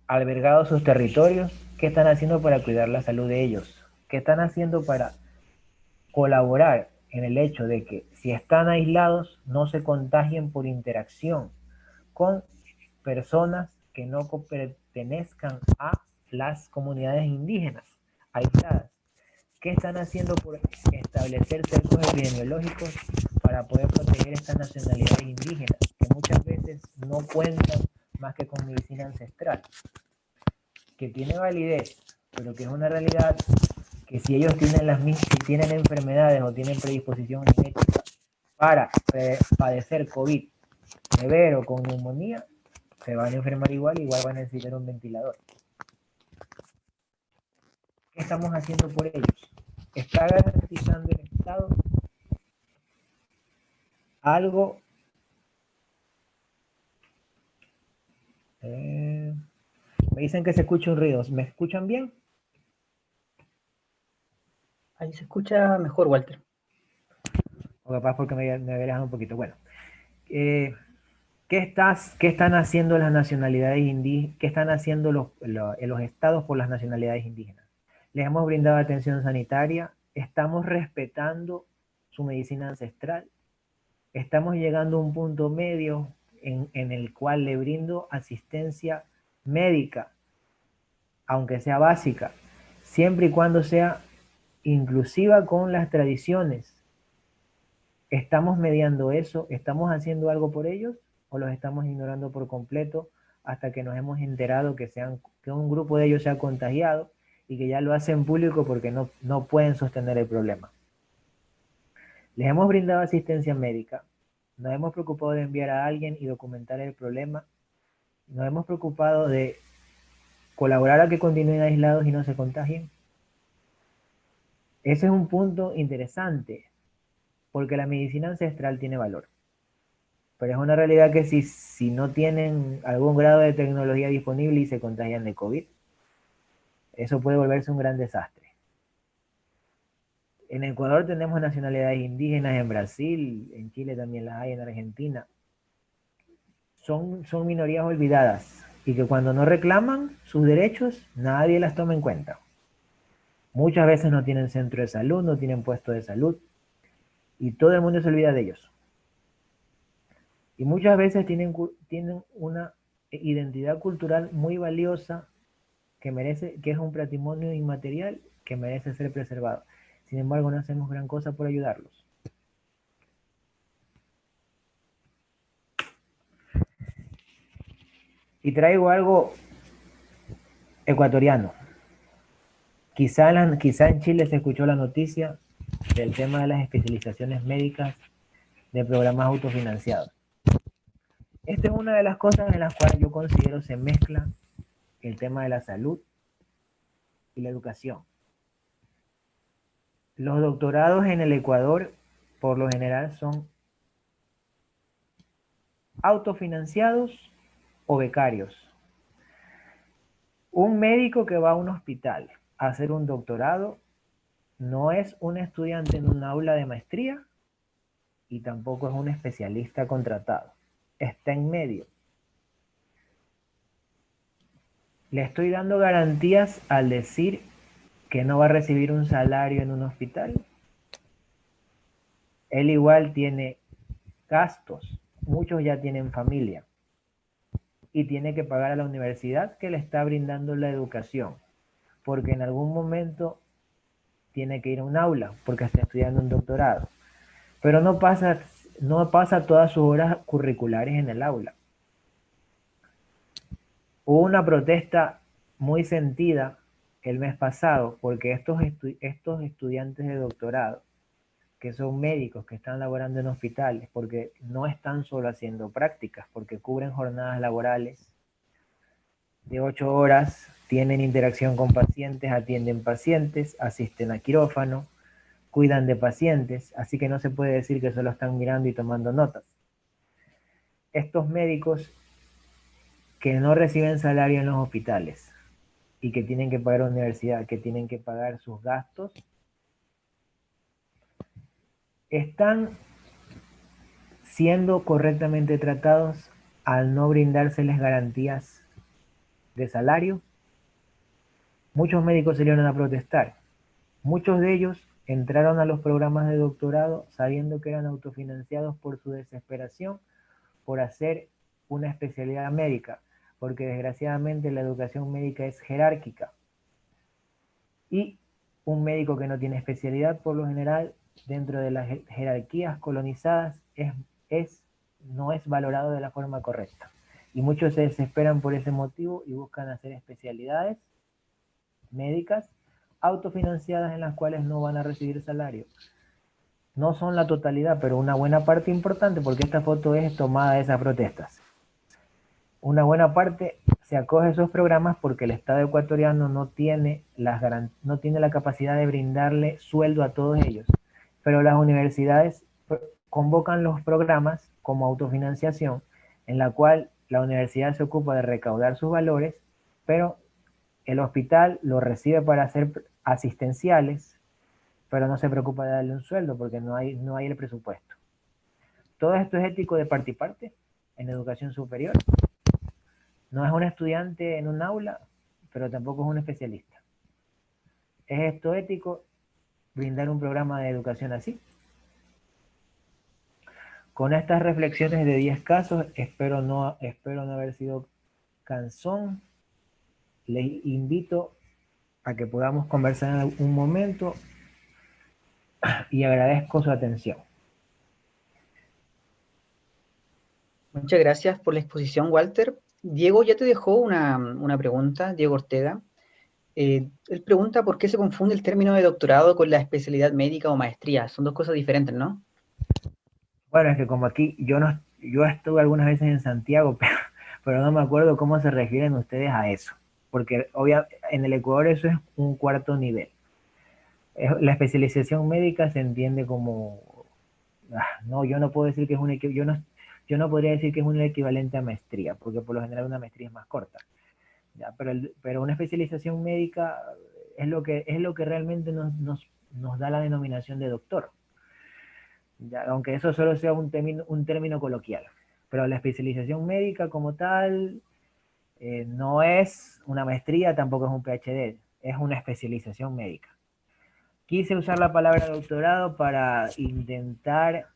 albergados sus territorios, qué están haciendo para cuidar la salud de ellos? ¿Qué están haciendo para colaborar en el hecho de que si están aislados no se contagien por interacción con personas que no pertenezcan a las comunidades indígenas aisladas? ¿Qué están haciendo por establecer cercos epidemiológicos para poder proteger estas nacionalidades indígenas que muchas veces no cuentan más que con medicina ancestral, que tiene validez, pero que es una realidad que si ellos tienen enfermedades o tienen predisposición genética para padecer COVID severo con neumonía, se van a enfermar igual van a necesitar un ventilador. ¿Qué estamos haciendo por ellos? ¿Está garantizando el Estado algo? Me dicen que se escucha un ruido. ¿Me escuchan bien? Ahí se escucha mejor, Walter. O capaz porque me verás un poquito. Bueno, ¿qué están haciendo las nacionalidades indígenas? ¿Qué están haciendo los estados por las nacionalidades indígenas? Les hemos brindado atención sanitaria, estamos respetando su medicina ancestral, estamos llegando a un punto medio en el cual le brindo asistencia médica, aunque sea básica, siempre y cuando sea inclusiva con las tradiciones. ¿Estamos mediando eso? ¿Estamos haciendo algo por ellos? ¿O los estamos ignorando por completo hasta que nos hemos enterado que un grupo de ellos se ha contagiado y que ya lo hacen público porque no pueden sostener el problema? Les hemos brindado asistencia médica, nos hemos preocupado de enviar a alguien y documentar el problema, nos hemos preocupado de colaborar a que continúen aislados y no se contagien. Ese es un punto interesante, porque la medicina ancestral tiene valor. Pero es una realidad que si no tienen algún grado de tecnología disponible y se contagian de COVID, eso puede volverse un gran desastre. En Ecuador tenemos nacionalidades indígenas, en Brasil, en Chile también las hay, en Argentina. Son minorías olvidadas y que cuando no reclaman sus derechos, nadie las toma en cuenta. Muchas veces no tienen centro de salud, no tienen puesto de salud y todo el mundo se olvida de ellos. Y muchas veces tienen una identidad cultural muy valiosa que es un patrimonio inmaterial que merece ser preservado. Sin embargo, no hacemos gran cosa por ayudarlos. Y traigo algo ecuatoriano. Quizá en Chile se escuchó la noticia del tema de las especializaciones médicas de programas autofinanciados. Esta es una de las cosas en las cuales yo considero se mezcla el tema de la salud y la educación. Los doctorados en el Ecuador, por lo general, son autofinanciados o becarios. Un médico que va a un hospital a hacer un doctorado no es un estudiante en un aula de maestría y tampoco es un especialista contratado. Está en medio. Le estoy dando garantías al decir que no va a recibir un salario en un hospital. Él igual tiene gastos. Muchos ya tienen familia. Y tiene que pagar a la universidad que le está brindando la educación. Porque en algún momento tiene que ir a un aula porque está estudiando un doctorado. Pero no pasa todas sus horas curriculares en el aula. Hubo una protesta muy sentida el mes pasado porque estos estudiantes de doctorado, que son médicos que están laborando en hospitales, porque no están solo haciendo prácticas, porque cubren jornadas laborales de 8 horas, tienen interacción con pacientes, atienden pacientes, asisten a quirófano, cuidan de pacientes, así que no se puede decir que solo están mirando y tomando notas. Estos médicos que no reciben salario en los hospitales y que tienen que pagar universidad, que tienen que pagar sus gastos, están siendo correctamente tratados al no brindárseles garantías de salario. Muchos médicos salieron a protestar. Muchos de ellos entraron a los programas de doctorado sabiendo que eran autofinanciados por su desesperación por hacer una especialidad médica, porque desgraciadamente la educación médica es jerárquica. Y un médico que no tiene especialidad, por lo general, dentro de las jerarquías colonizadas, no es valorado de la forma correcta. Y muchos se desesperan por ese motivo y buscan hacer especialidades médicas autofinanciadas en las cuales no van a recibir salario. No son la totalidad, pero una buena parte importante, porque esta foto es tomada de esas protestas. Una buena parte se acoge a esos programas porque el Estado ecuatoriano no tiene la capacidad de brindarle sueldo a todos ellos. Pero las universidades convocan los programas como autofinanciación, en la cual la universidad se ocupa de recaudar sus valores, pero el hospital lo recibe para hacer asistenciales, pero no se preocupa de darle un sueldo porque no hay el presupuesto. Todo esto es ético de parte y parte en educación superior. No es un estudiante en un aula, pero tampoco es un especialista. ¿Es esto ético brindar un programa de educación así? Con estas reflexiones de 10 casos, espero no haber sido cansón. Les invito a que podamos conversar en un momento y agradezco su atención. Muchas gracias por la exposición, Walter. Diego ya te dejó una pregunta, Diego Ortega. Él pregunta por qué se confunde el término de doctorado con la especialidad médica o maestría. Son dos cosas diferentes, ¿no? Bueno, es que como aquí yo estuve algunas veces en Santiago, pero no me acuerdo cómo se refieren ustedes a eso, porque en el Ecuador eso es un cuarto nivel. La especialización médica se entiende como, no, yo no puedo decir que es yo no podría decir que es un equivalente a maestría, porque por lo general una maestría es más corta. ¿Ya? Pero una especialización médica es lo que realmente nos da la denominación de doctor. ¿Ya? Aunque eso solo sea un término coloquial. Pero la especialización médica como tal no es una maestría, tampoco es un PhD, es una especialización médica. Quise usar la palabra doctorado para intentar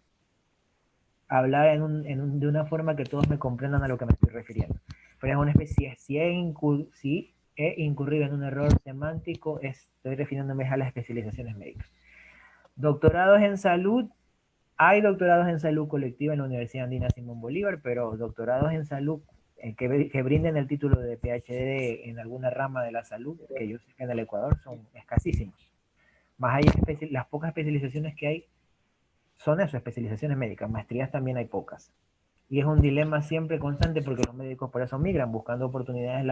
hablar de una forma que todos me comprendan a lo que me estoy refiriendo. Pero es una especie, si he incurrido en un error semántico, estoy refiriéndome a las especializaciones médicas. Doctorados en salud, hay doctorados en salud colectiva en la Universidad Andina Simón Bolívar, pero doctorados en salud que brinden el título de PhD en alguna rama de la salud, que yo sé que en el Ecuador son escasísimos. Más allá, las pocas especializaciones que hay son eso, especializaciones médicas. Maestrías también hay pocas. Y es un dilema siempre constante porque los médicos por eso migran, buscando oportunidades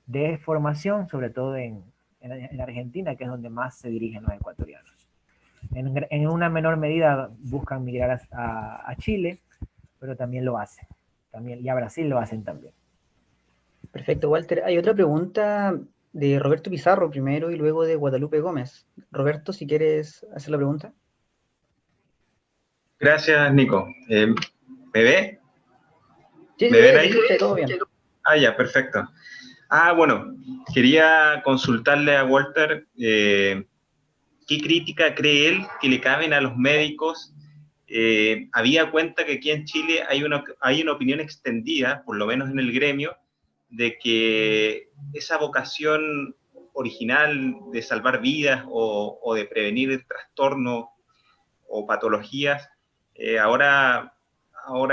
de formación, sobre todo en Argentina, que es donde más se dirigen los ecuatorianos. En una menor medida buscan migrar a Chile, pero también lo hacen. Y a Brasil lo hacen también. Perfecto, Walter. Hay otra pregunta de Roberto Pizarro primero y luego de Guadalupe Gómez. Roberto, si quieres hacer la pregunta. Gracias, Nico. ¿Me ve? Sí, ¿Me ven ahí? escucha, todo bien. Ah, ya, perfecto. Bueno, quería consultarle a Walter qué crítica cree él que le caben a los médicos. Había cuenta que aquí en Chile hay una opinión extendida, por lo menos en el gremio, de que esa vocación original de salvar vidas o de prevenir trastornos o patologías, ahora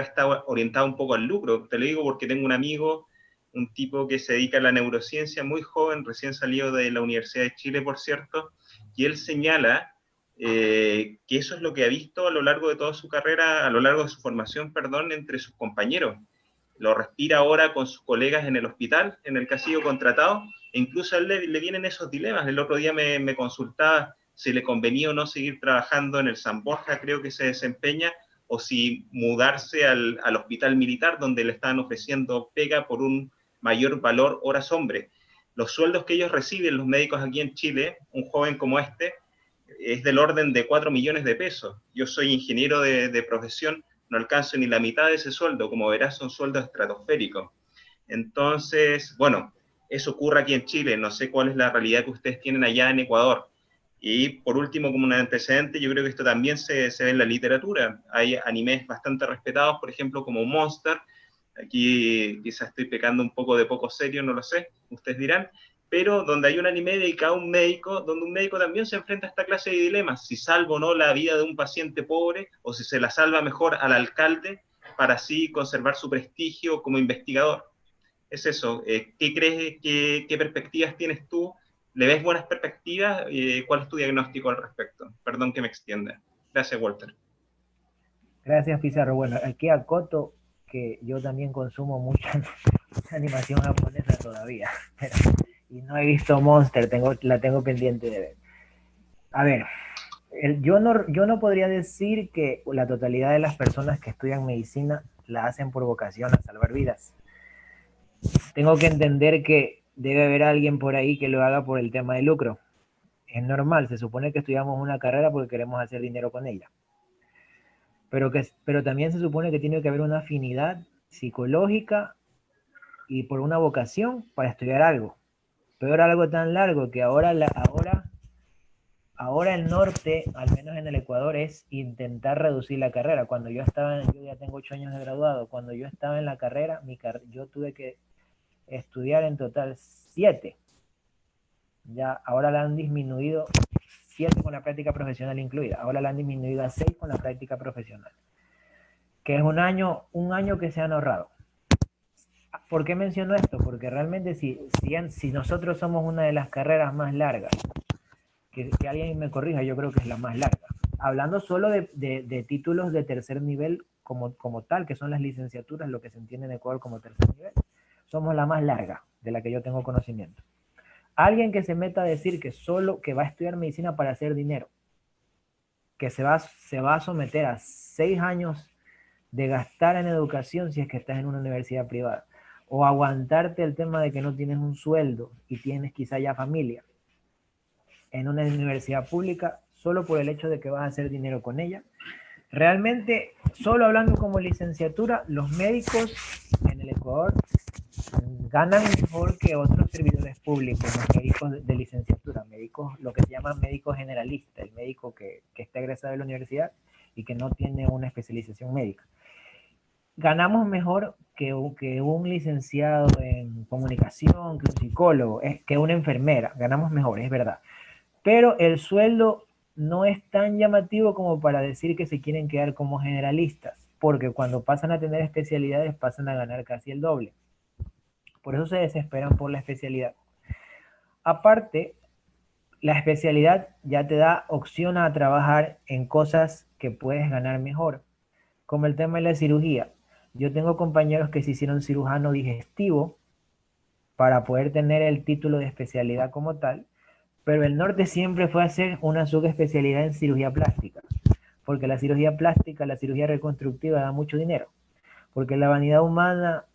está orientado un poco al lucro. Te lo digo porque tengo un amigo, un tipo que se dedica a la neurociencia, muy joven, recién salido de la Universidad de Chile, por cierto, y él señala que eso es lo que ha visto a lo largo de toda su carrera, a lo largo de su formación, perdón, entre sus compañeros. Lo respira ahora con sus colegas en el hospital, en el que ha sido contratado, e incluso a él le vienen esos dilemas. El otro día me consultaba si le convenía o no seguir trabajando en el San Borja, creo que se desempeña, o si mudarse al hospital militar, donde le estaban ofreciendo pega por un mayor valor horas hombre. Los sueldos que ellos reciben, los médicos aquí en Chile, un joven como este, es del orden de 4 millones de pesos. Yo soy ingeniero de profesión, no alcanzo ni la mitad de ese sueldo, como verás son sueldos estratosféricos. Entonces, bueno, eso ocurre aquí en Chile, no sé cuál es la realidad que ustedes tienen allá en Ecuador. Y por último, como un antecedente, yo creo que esto también se ve en la literatura. Hay animes bastante respetados, por ejemplo, como Monster. Aquí quizás estoy pecando un poco de poco serio, no lo sé, ustedes dirán, pero donde hay un anime dedicado a un médico, donde un médico también se enfrenta a esta clase de dilemas, si salva o no la vida de un paciente pobre, o si se la salva mejor al alcalde, para así conservar su prestigio como investigador. Es eso, ¿qué crees, qué perspectivas tienes tú? ¿Le ves buenas perspectivas? ¿Cuál es tu diagnóstico al respecto? Perdón que me extienda. Gracias, Walter. Gracias, Pizarro. Bueno, aquí acoto que yo también consumo mucha, mucha animación japonesa todavía, y no he visto Monster, la tengo pendiente de ver. A ver, yo no podría decir que la totalidad de las personas que estudian medicina la hacen por vocación a salvar vidas. Tengo que entender que debe haber alguien por ahí que lo haga por el tema de lucro. Es normal, se supone que estudiamos una carrera porque queremos hacer dinero con ella. Pero también se supone que tiene que haber una afinidad psicológica y por una vocación para estudiar algo. Peor algo tan largo que ahora el norte, al menos en el Ecuador, es intentar reducir la carrera. Yo ya tengo 8 años de graduado, cuando yo estaba en la carrera, yo tuve que estudiar en total 7. Ya, ahora la han disminuido 7 con la práctica profesional incluida. Ahora la han disminuido a 6 con la práctica profesional. Que es un año que se han ahorrado. ¿Por qué menciono esto? Porque realmente si nosotros somos una de las carreras más largas, que alguien me corrija, yo creo que es la más larga. Hablando solo de títulos de tercer nivel como tal, que son las licenciaturas, lo que se entiende en Ecuador como tercer nivel, somos la más larga de la que yo tengo conocimiento. Alguien que se meta a decir que va a estudiar medicina para hacer dinero, que se va a someter a 6 años de gastar en educación si es que estás en una universidad privada, o aguantarte el tema de que no tienes un sueldo y tienes quizá ya familia en una universidad pública, solo por el hecho de que vas a hacer dinero con ella. Realmente, solo hablando como licenciatura, los médicos en el Ecuador ganan mejor que otros servidores públicos, los médicos de licenciatura, lo que se llama médico generalista, el médico que está egresado de la universidad y que no tiene una especialización médica. Ganamos mejor que un licenciado en comunicación, que un psicólogo, que una enfermera, ganamos mejor, es verdad. Pero el sueldo no es tan llamativo como para decir que se quieren quedar como generalistas, porque cuando pasan a tener especialidades pasan a ganar casi el doble. Por eso se desesperan por la especialidad. Aparte, la especialidad ya te da opción a trabajar en cosas que puedes ganar mejor, como el tema de la cirugía. Yo tengo compañeros que se hicieron cirujano digestivo para poder tener el título de especialidad como tal, pero el norte siempre fue a hacer una subespecialidad en cirugía plástica, porque la cirugía plástica, la cirugía reconstructiva da mucho dinero, porque la vanidad humana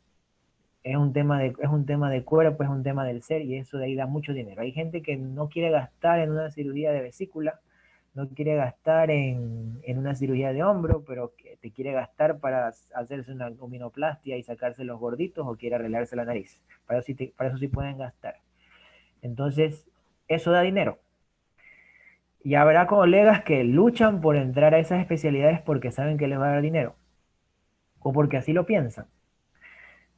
es un tema de cuerpo, es un tema del ser, y eso de ahí da mucho dinero. Hay gente que no quiere gastar en una cirugía de vesícula, no quiere gastar en una cirugía de hombro, pero que te quiere gastar para hacerse una abdominoplastia y sacarse los gorditos, o quiere arreglarse la nariz. Para eso sí pueden gastar. Entonces, eso da dinero. Y habrá colegas que luchan por entrar a esas especialidades porque saben que les va a dar dinero, o porque así lo piensan.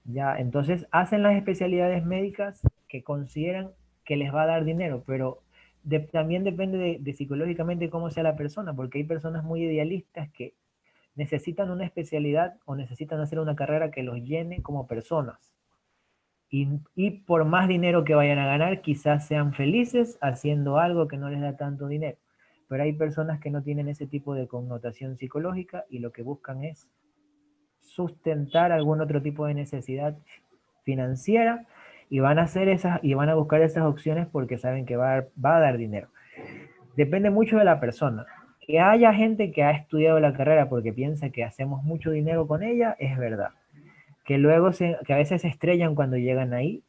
Ya, entonces hacen las especialidades médicas que consideran que les va a dar dinero, pero también depende de psicológicamente cómo sea la persona, porque hay personas muy idealistas que necesitan una especialidad o necesitan hacer una carrera que los llene como personas. Y por más dinero que vayan a ganar, quizás sean felices haciendo algo que no les da tanto dinero. Pero hay personas que no tienen ese tipo de connotación psicológica y lo que buscan es sustentar algún otro tipo de necesidad financiera, y van a buscar esas opciones porque saben que va a dar dinero. Depende mucho de la persona. Que haya gente que ha estudiado la carrera porque piensa que hacemos mucho dinero con ella, es verdad. Que a veces se estrellan cuando llegan ahí,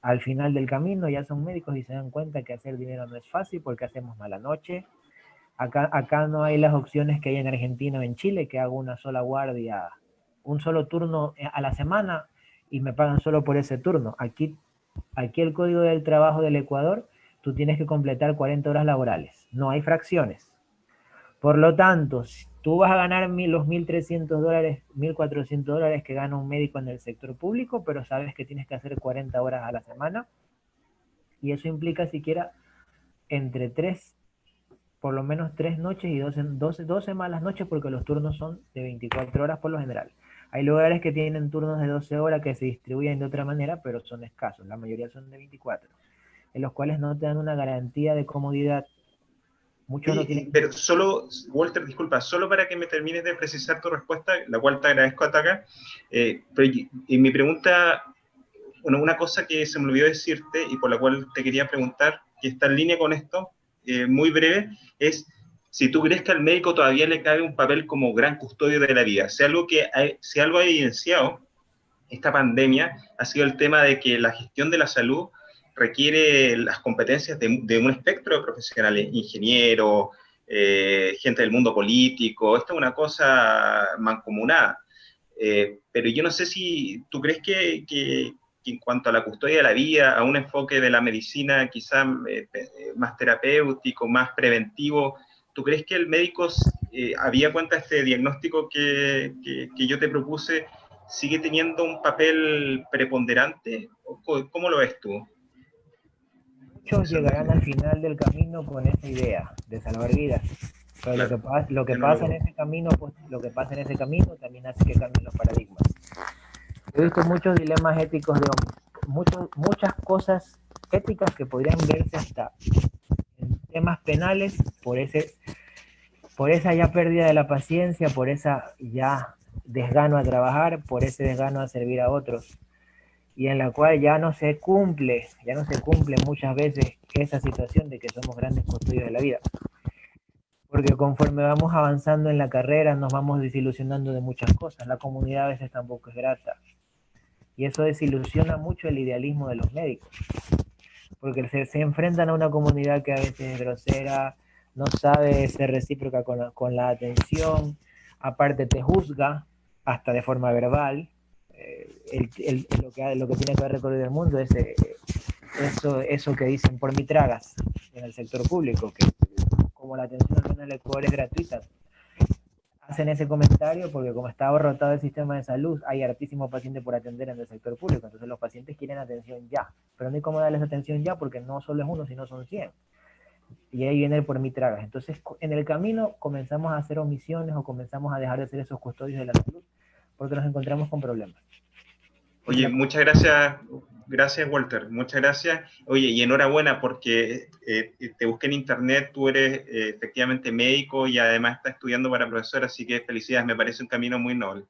al final del camino ya son médicos y se dan cuenta que hacer dinero no es fácil porque hacemos mala noche. Acá no hay las opciones que hay en Argentina o en Chile, que hago una sola guardia, un solo turno a la semana y me pagan solo por ese turno. Aquí el Código del Trabajo del Ecuador, tú tienes que completar 40 horas laborales, no hay fracciones. Por lo tanto, tú vas a ganar los $1.300, $1.400 que gana un médico en el sector público, pero sabes que tienes que hacer 40 horas a la semana, y eso implica siquiera entre 3, por lo menos 3 noches y 12 malas noches, porque los turnos son de 24 horas por lo general. Hay lugares que tienen turnos de 12 horas que se distribuyen de otra manera, pero son escasos. La mayoría son de 24, en los cuales no te dan una garantía de comodidad. Muchos no tienen... Pero solo, Walter, disculpa, solo para que me termines de precisar tu respuesta, la cual te agradezco hasta acá, y mi pregunta, bueno, una cosa que se me olvidó decirte y por la cual te quería preguntar, que está en línea con esto, muy breve, es si tú crees que al médico todavía le cabe un papel como gran custodio de la vida. Si algo ha evidenciado esta pandemia ha sido el tema de que la gestión de la salud requiere las competencias de un espectro de profesionales, ingenieros, gente del mundo político, esto es una cosa mancomunada. Pero yo no sé si tú crees que en cuanto a la custodia de la vida, a un enfoque de la medicina quizás más terapéutico, más preventivo, ¿tú crees que el médico, había cuenta de este diagnóstico que yo te propuse, sigue teniendo un papel preponderante? ¿Cómo lo ves tú? Muchos llegarán al final del camino con esa idea de salvar vidas. Pero claro, lo que pasa en ese camino, pues, lo que pasa en ese camino también hace que cambien los paradigmas. He visto muchos dilemas éticos de muchas cosas éticas que podrían verse hasta en temas penales por esa ya pérdida de la paciencia, por esa ya desgano a trabajar, por ese desgano a servir a otros, y en la cual ya no se cumple muchas veces esa situación de que somos grandes custodios de la vida. Porque conforme vamos avanzando en la carrera nos vamos desilusionando de muchas cosas. La comunidad a veces tampoco es grata. Y eso desilusiona mucho el idealismo de los médicos. Porque se enfrentan a una comunidad que a veces es grosera, no sabe ser recíproca con la atención, aparte te juzga, hasta de forma verbal. Lo que tiene que haber recorrido el mundo es eso que dicen por mí tragas en el sector público, que como la atención al menos en el Ecuador es gratuita, hacen ese comentario porque como está abarrotado el sistema de salud, hay hartísimos pacientes por atender en el sector público, entonces los pacientes quieren atención ya, pero no hay cómo darles atención ya porque no solo es uno, sino son 100. Y ahí viene el por mí tragas. Entonces en el camino comenzamos a hacer omisiones o comenzamos a dejar de ser esos custodios de la salud porque nos encontramos con problemas. Oye, muchas gracias Walter, muchas gracias. Oye, y enhorabuena porque te busqué en internet, tú eres efectivamente médico y además estás estudiando para profesor, así que felicidades, me parece un camino muy noble.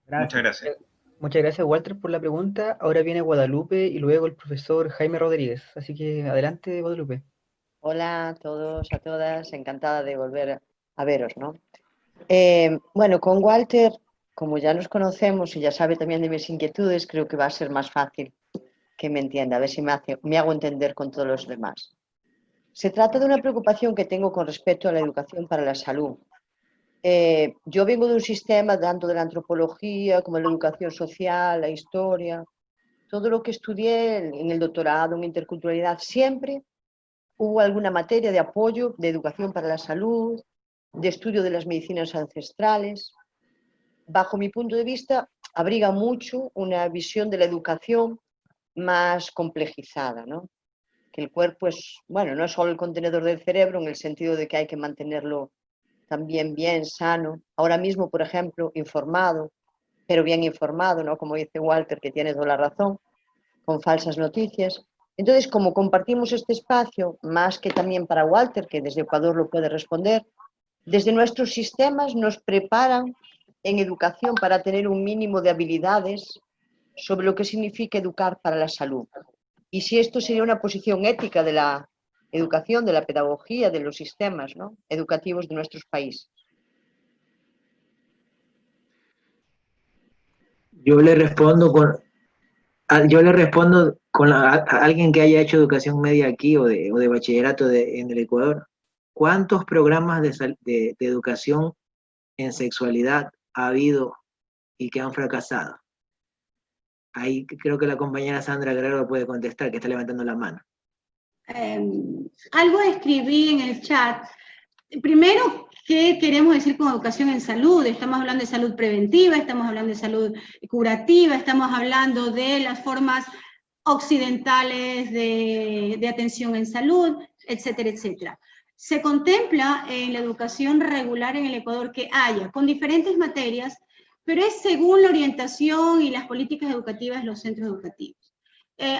Gracias. Muchas gracias. Muchas gracias Walter por la pregunta. Ahora viene Guadalupe y luego el profesor Jaime Rodríguez, así que adelante Guadalupe. Hola a todos, a todas, encantada de volver a veros, ¿no? Bueno, con Walter, como ya nos conocemos y ya sabe también de mis inquietudes, creo que va a ser más fácil que me entienda, a ver si me hago entender con todos los demás. Se trata de una preocupación que tengo con respecto a la educación para la salud. Yo vengo de un sistema tanto de la antropología como de la educación social, la historia, todo lo que estudié en el doctorado, en interculturalidad, siempre hubo alguna materia de apoyo, de educación para la salud, de estudio de las medicinas ancestrales. Bajo mi punto de vista, abriga mucho una visión de la educación más complejizada, ¿no? Que el cuerpo es, bueno, no es solo el contenedor del cerebro en el sentido de que hay que mantenerlo también bien sano. Ahora mismo, por ejemplo, informado, pero bien informado, ¿no? Como dice Walter, que tiene toda la razón, con falsas noticias. Entonces, como compartimos este espacio, más que también para Walter, que desde Ecuador lo puede responder, desde nuestros sistemas nos preparan en educación para tener un mínimo de habilidades sobre lo que significa educar para la salud. Y si esto sería una posición ética de la educación, de la pedagogía, de los sistemas, ¿no?, educativos de nuestros países. Yo le respondo con a alguien que haya hecho educación media aquí o de bachillerato en el Ecuador. ¿Cuántos programas de educación en sexualidad ha habido y que han fracasado? Ahí creo que la compañera Sandra Guerrero puede contestar, que está levantando la mano. Algo escribí en el chat. Primero, ¿qué queremos decir con educación en salud? Estamos hablando de salud preventiva, estamos hablando de salud curativa, estamos hablando de las formas occidentales de atención en salud, etcétera, etcétera. Se contempla en la educación regular en el Ecuador que haya, con diferentes materias, pero es según la orientación y las políticas educativas de los centros educativos.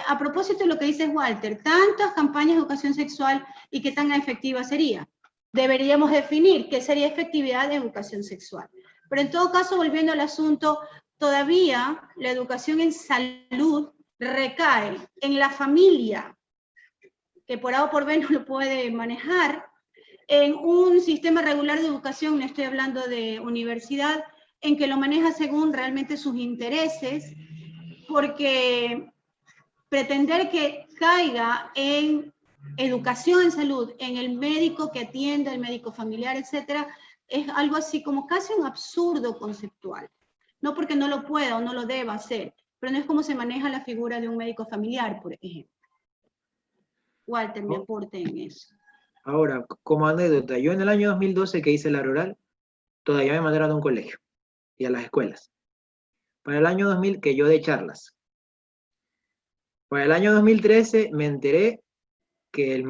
A propósito de lo que dice Walter, tantas campañas de educación sexual y qué tan efectiva sería. deberíamos definir qué sería efectividad de educación sexual. Pero en todo caso, volviendo al asunto, todavía la educación en salud recae en la familia, que por A o por B no lo puede manejar, en un sistema regular de educación, no estoy hablando de universidad, en que lo maneja según realmente sus intereses, porque pretender que caiga en educación en salud, en el médico que atiende, el médico familiar, etcétera, es algo así como casi un absurdo conceptual. No porque no lo pueda o no lo deba hacer, pero no es como se maneja la figura de un médico familiar, por ejemplo. Walter, me aporte en eso. Ahora, como anécdota, yo en el año 2012 que hice la rural, todavía me mandaron a un colegio y a las escuelas. Para el año 2000 que yo de charlas. Para el año 2013 me enteré que el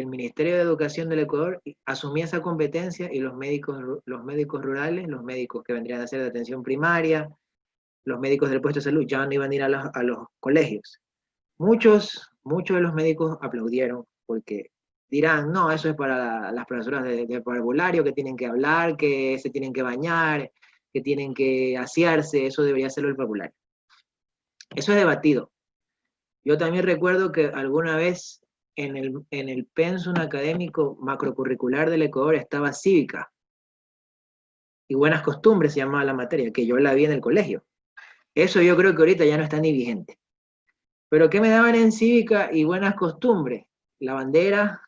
Ministerio de Educación del Ecuador asumía esa competencia y los médicos rurales, los médicos que vendrían a ser de atención primaria, los médicos del puesto de salud ya no iban a ir a los colegios. Muchos de los médicos aplaudieron porque dirán, no, eso es para las profesoras de parvulario que tienen que hablar, que se tienen que bañar, que tienen que asearse, eso debería hacerlo el parvulario. Eso es debatido. Yo también recuerdo que alguna vez en el pensum académico macrocurricular del Ecuador estaba cívica y buenas costumbres se llamaba la materia, que yo la vi en el colegio. Eso yo creo que ahorita ya no está ni vigente. Pero ¿qué me daban en cívica y buenas costumbres? La bandera,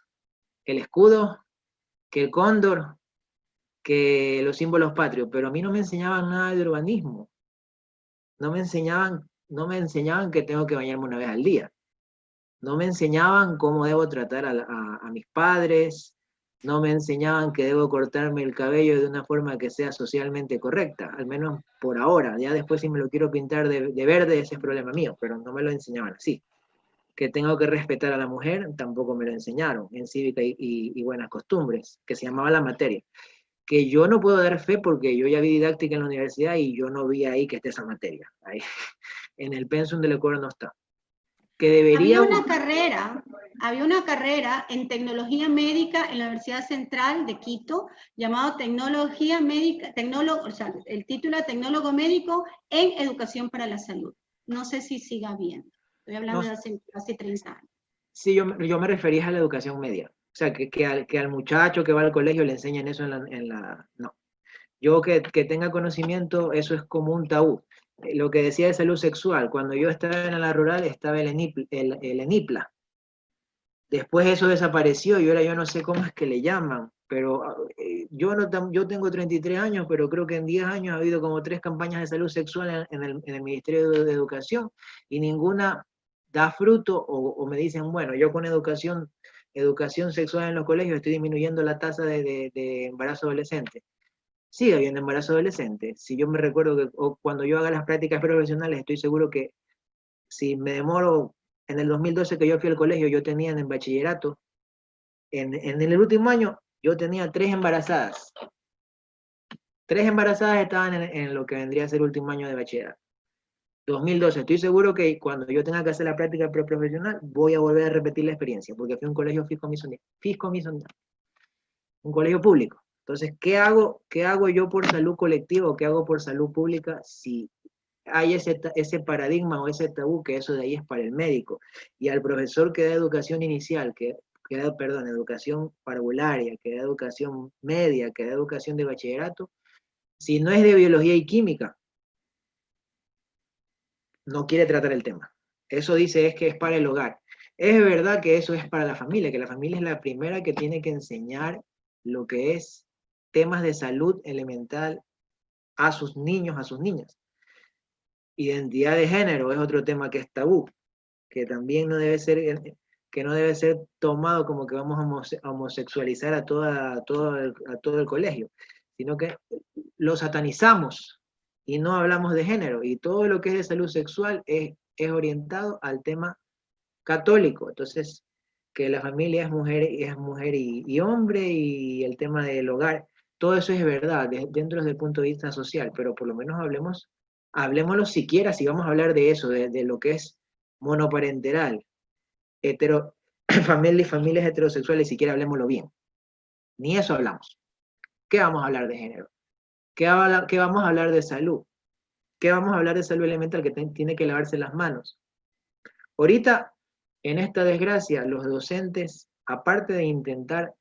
el escudo, que el cóndor, que los símbolos patrios, pero a mí no me enseñaban nada de urbanismo. No me enseñaban que tengo que bañarme una vez al día. No me enseñaban cómo debo tratar a mis padres, no me enseñaban que debo cortarme el cabello de una forma que sea socialmente correcta, al menos por ahora. Ya después si me lo quiero pintar de verde, ese es problema mío, pero no me lo enseñaban así. Que tengo que respetar a la mujer, tampoco me lo enseñaron en cívica y buenas costumbres, que se llamaba la materia. Que yo no puedo dar fe porque yo ya vi didáctica en la universidad y yo no vi ahí que esté esa materia. Ahí, en el pensum del Ecuador no está. Que debería... Había una carrera en tecnología médica en la Universidad Central de Quito, llamado tecnología médica, o sea, el título de tecnólogo médico en educación para la salud. No sé si siga bien. Estoy hablando de hace 30 años. Sí, yo me refería a la educación media. O sea, que al muchacho que va al colegio le enseñan eso no. Yo que tenga conocimiento, eso es como un tabú. Lo que decía de salud sexual, cuando yo estaba en la rural estaba el ENIPLA. Después eso desapareció y ahora yo no sé cómo es que le llaman, pero yo tengo 33 años, pero creo que en 10 años ha habido como 3 campañas de salud sexual en el Ministerio de Educación y ninguna da fruto o me dicen, bueno, yo con educación sexual en los colegios estoy disminuyendo la tasa de embarazo adolescente. Sigue habiendo embarazo adolescente. Si yo me recuerdo que cuando yo haga las prácticas profesionales, estoy seguro que si me demoro, en el 2012 que yo fui al colegio, yo tenía en el bachillerato, en el último año, yo tenía 3 embarazadas. 3 embarazadas estaban en lo que vendría a ser el último año de bachillerato. 2012, estoy seguro que cuando yo tenga que hacer la práctica preprofesional, voy a volver a repetir la experiencia, porque fui a un colegio fiscomisonal, un colegio público. Entonces, ¿qué hago yo por salud colectiva o qué hago por salud pública si hay ese paradigma o ese tabú que eso de ahí es para el médico? Y al profesor que da educación inicial, educación parvularia, que da educación media, que da educación de bachillerato, si no es de biología y química, no quiere tratar el tema. Eso dice es que es para el hogar. Es verdad que eso es para la familia, que la familia es la primera que tiene que enseñar lo que es temas de salud elemental a sus niños, a sus niñas. Identidad de género es otro tema que es tabú, que también no debe ser tomado como que vamos a homosexualizar a todo el colegio, sino que lo satanizamos y no hablamos de género, y todo lo que es de salud sexual es orientado al tema católico. Entonces, que la familia es mujer y hombre, y el tema del hogar, todo eso es verdad dentro del punto de vista social, pero por lo menos hablemoslo siquiera si vamos a hablar de eso, de lo que es monoparental, familias heterosexuales, siquiera hablemoslo bien. Ni eso hablamos. ¿Qué vamos a hablar de género? ¿Qué vamos a hablar de salud? ¿Qué vamos a hablar de salud elemental? Que tiene que lavarse las manos. Ahorita, en esta desgracia, los docentes, aparte de intentar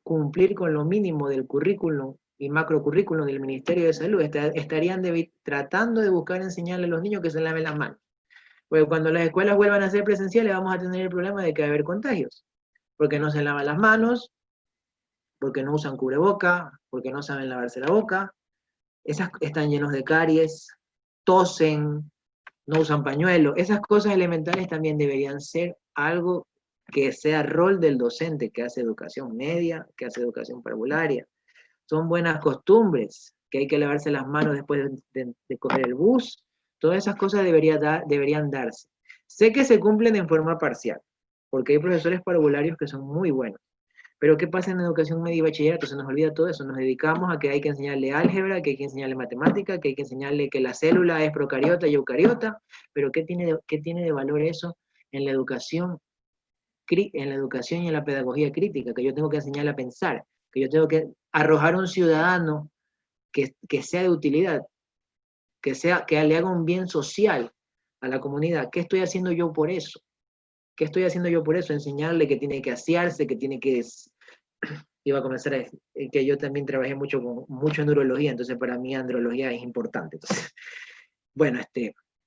cumplir con lo mínimo del currículum y macrocurrículum del Ministerio de Salud, estarían tratando de buscar enseñarle a los niños que se laven las manos. Porque cuando las escuelas vuelvan a ser presenciales, vamos a tener el problema de que va a haber contagios. Porque no se lavan las manos, porque no usan cubreboca, porque no saben lavarse la boca, esas están llenos de caries, tosen, no usan pañuelo. Esas cosas elementales también deberían ser algo que sea rol del docente, que hace educación media, que hace educación parvularia. Son buenas costumbres, que hay que lavarse las manos después de coger el bus. Todas esas cosas deberían darse. Sé que se cumplen en forma parcial, porque hay profesores parvularios que son muy buenos. Pero ¿qué pasa en educación media y bachillerato? Se nos olvida todo eso. Nos dedicamos a que hay que enseñarle álgebra, que hay que enseñarle matemática, que hay que enseñarle que la célula es procariota y eucariota. Pero ¿qué tiene de valor eso en la educación y en la pedagogía crítica? Que yo tengo que enseñarle a pensar, que yo tengo que arrojar un ciudadano que sea de utilidad, que le haga un bien social a la comunidad. ¿Qué estoy haciendo yo por eso? ¿Qué estoy haciendo yo por eso? Enseñarle que tiene que asearse, que tiene que... Iba a comenzar que yo también trabajé mucho en urología, entonces para mí andrología es importante. Entonces, bueno,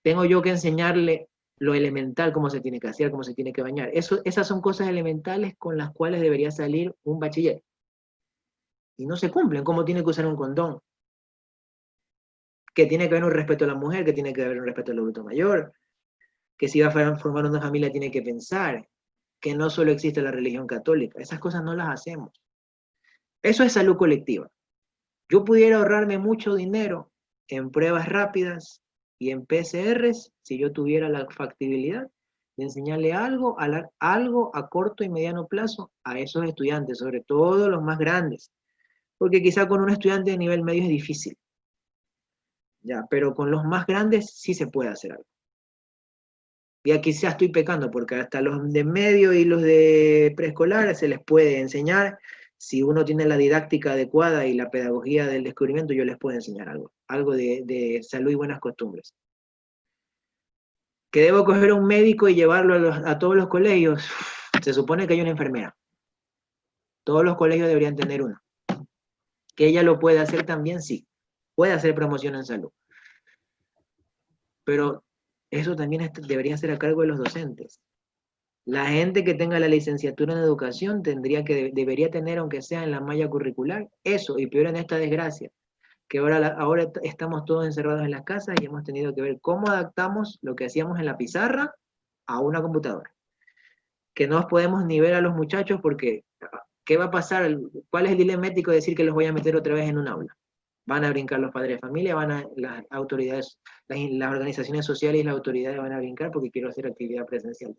tengo yo que enseñarle lo elemental, cómo se tiene que asear, cómo se tiene que bañar. Esas son cosas elementales con las cuales debería salir un bachiller. Y no se cumplen, cómo tiene que usar un condón. Que tiene que haber un respeto a la mujer, que tiene que haber un respeto al adulto mayor, que si va a formar una familia tiene que pensar, que no solo existe la religión católica. Esas cosas no las hacemos. Eso es salud colectiva. Yo pudiera ahorrarme mucho dinero en pruebas rápidas y en PCRs si yo tuviera la factibilidad de enseñarle algo a corto y mediano plazo a esos estudiantes, sobre todo los más grandes. Porque quizá con un estudiante de nivel medio es difícil. Ya, pero con los más grandes sí se puede hacer algo. Y aquí ya estoy pecando, porque hasta los de medio y los de preescolar se les puede enseñar. Si uno tiene la didáctica adecuada y la pedagogía del descubrimiento, yo les puedo enseñar algo de salud y buenas costumbres. Que debo coger a un médico y llevarlo a todos los colegios. Se supone que hay una enfermera. Todos los colegios deberían tener una. Que ella lo puede hacer también, sí. Puede hacer promoción en salud. Pero eso también debería ser a cargo de los docentes. La gente que tenga la licenciatura en educación debería tener, aunque sea en la malla curricular, eso, y peor en esta desgracia, que ahora estamos todos encerrados en las casas y hemos tenido que ver cómo adaptamos lo que hacíamos en la pizarra a una computadora. Que no podemos ni ver a los muchachos porque, ¿qué va a pasar? ¿Cuál es el dilema ético de decir que los voy a meter otra vez en un aula? Van a brincar los padres de familia, las autoridades, las organizaciones sociales y las autoridades van a brincar porque quiero hacer actividad presencial.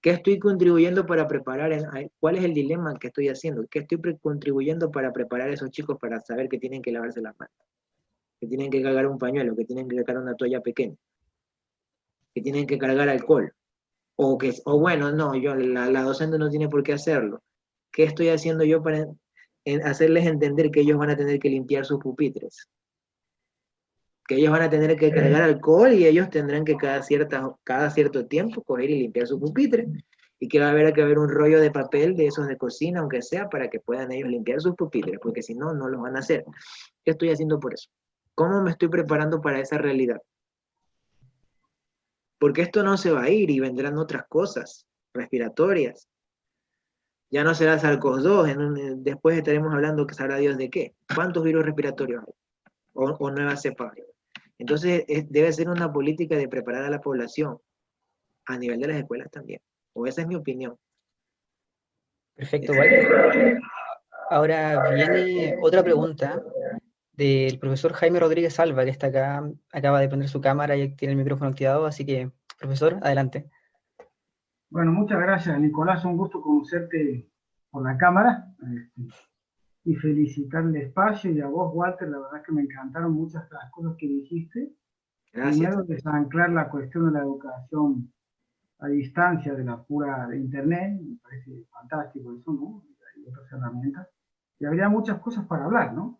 ¿Qué estoy contribuyendo para preparar? ¿Cuál es el dilema que estoy haciendo? ¿Qué estoy contribuyendo para preparar a esos chicos para saber que tienen que lavarse las manos? Que tienen que cargar un pañuelo, que tienen que cargar una toalla pequeña, que tienen que cargar alcohol. O bueno, no, la docente no tiene por qué hacerlo. ¿Qué estoy haciendo yo para hacerles entender que ellos van a tener que limpiar sus pupitres? Que ellos van a tener que cargar alcohol y ellos tendrán que cada cierto tiempo coger y limpiar su pupitre, y que va a haber que haber un rollo de papel de esos de cocina, aunque sea, para que puedan ellos limpiar sus pupitres, porque si no, no lo van a hacer. ¿Qué estoy haciendo por eso? ¿Cómo me estoy preparando para esa realidad? Porque esto no se va a ir y vendrán otras cosas respiratorias. Ya no será SARS-CoV-2, después estaremos hablando que sabrá Dios de qué. ¿Cuántos virus respiratorios hay? O nuevas cepas. Entonces, debe ser una política de preparar a la población a nivel de las escuelas también. O esa es mi opinión. Perfecto, Walter. Ahora viene otra pregunta del profesor Jaime Rodríguez Alba, que está acá, acaba de prender su cámara y tiene el micrófono activado, así que, profesor, adelante. Bueno, muchas gracias, Nicolás. Un gusto conocerte por la cámara. Y felicitar el espacio, y a vos, Walter, la verdad es que me encantaron muchas de las cosas que dijiste. Gracias. Primero, desanclar la cuestión de la educación a distancia de la pura de internet, me parece fantástico eso, ¿no? otras herramientas, y habría muchas cosas para hablar, ¿no?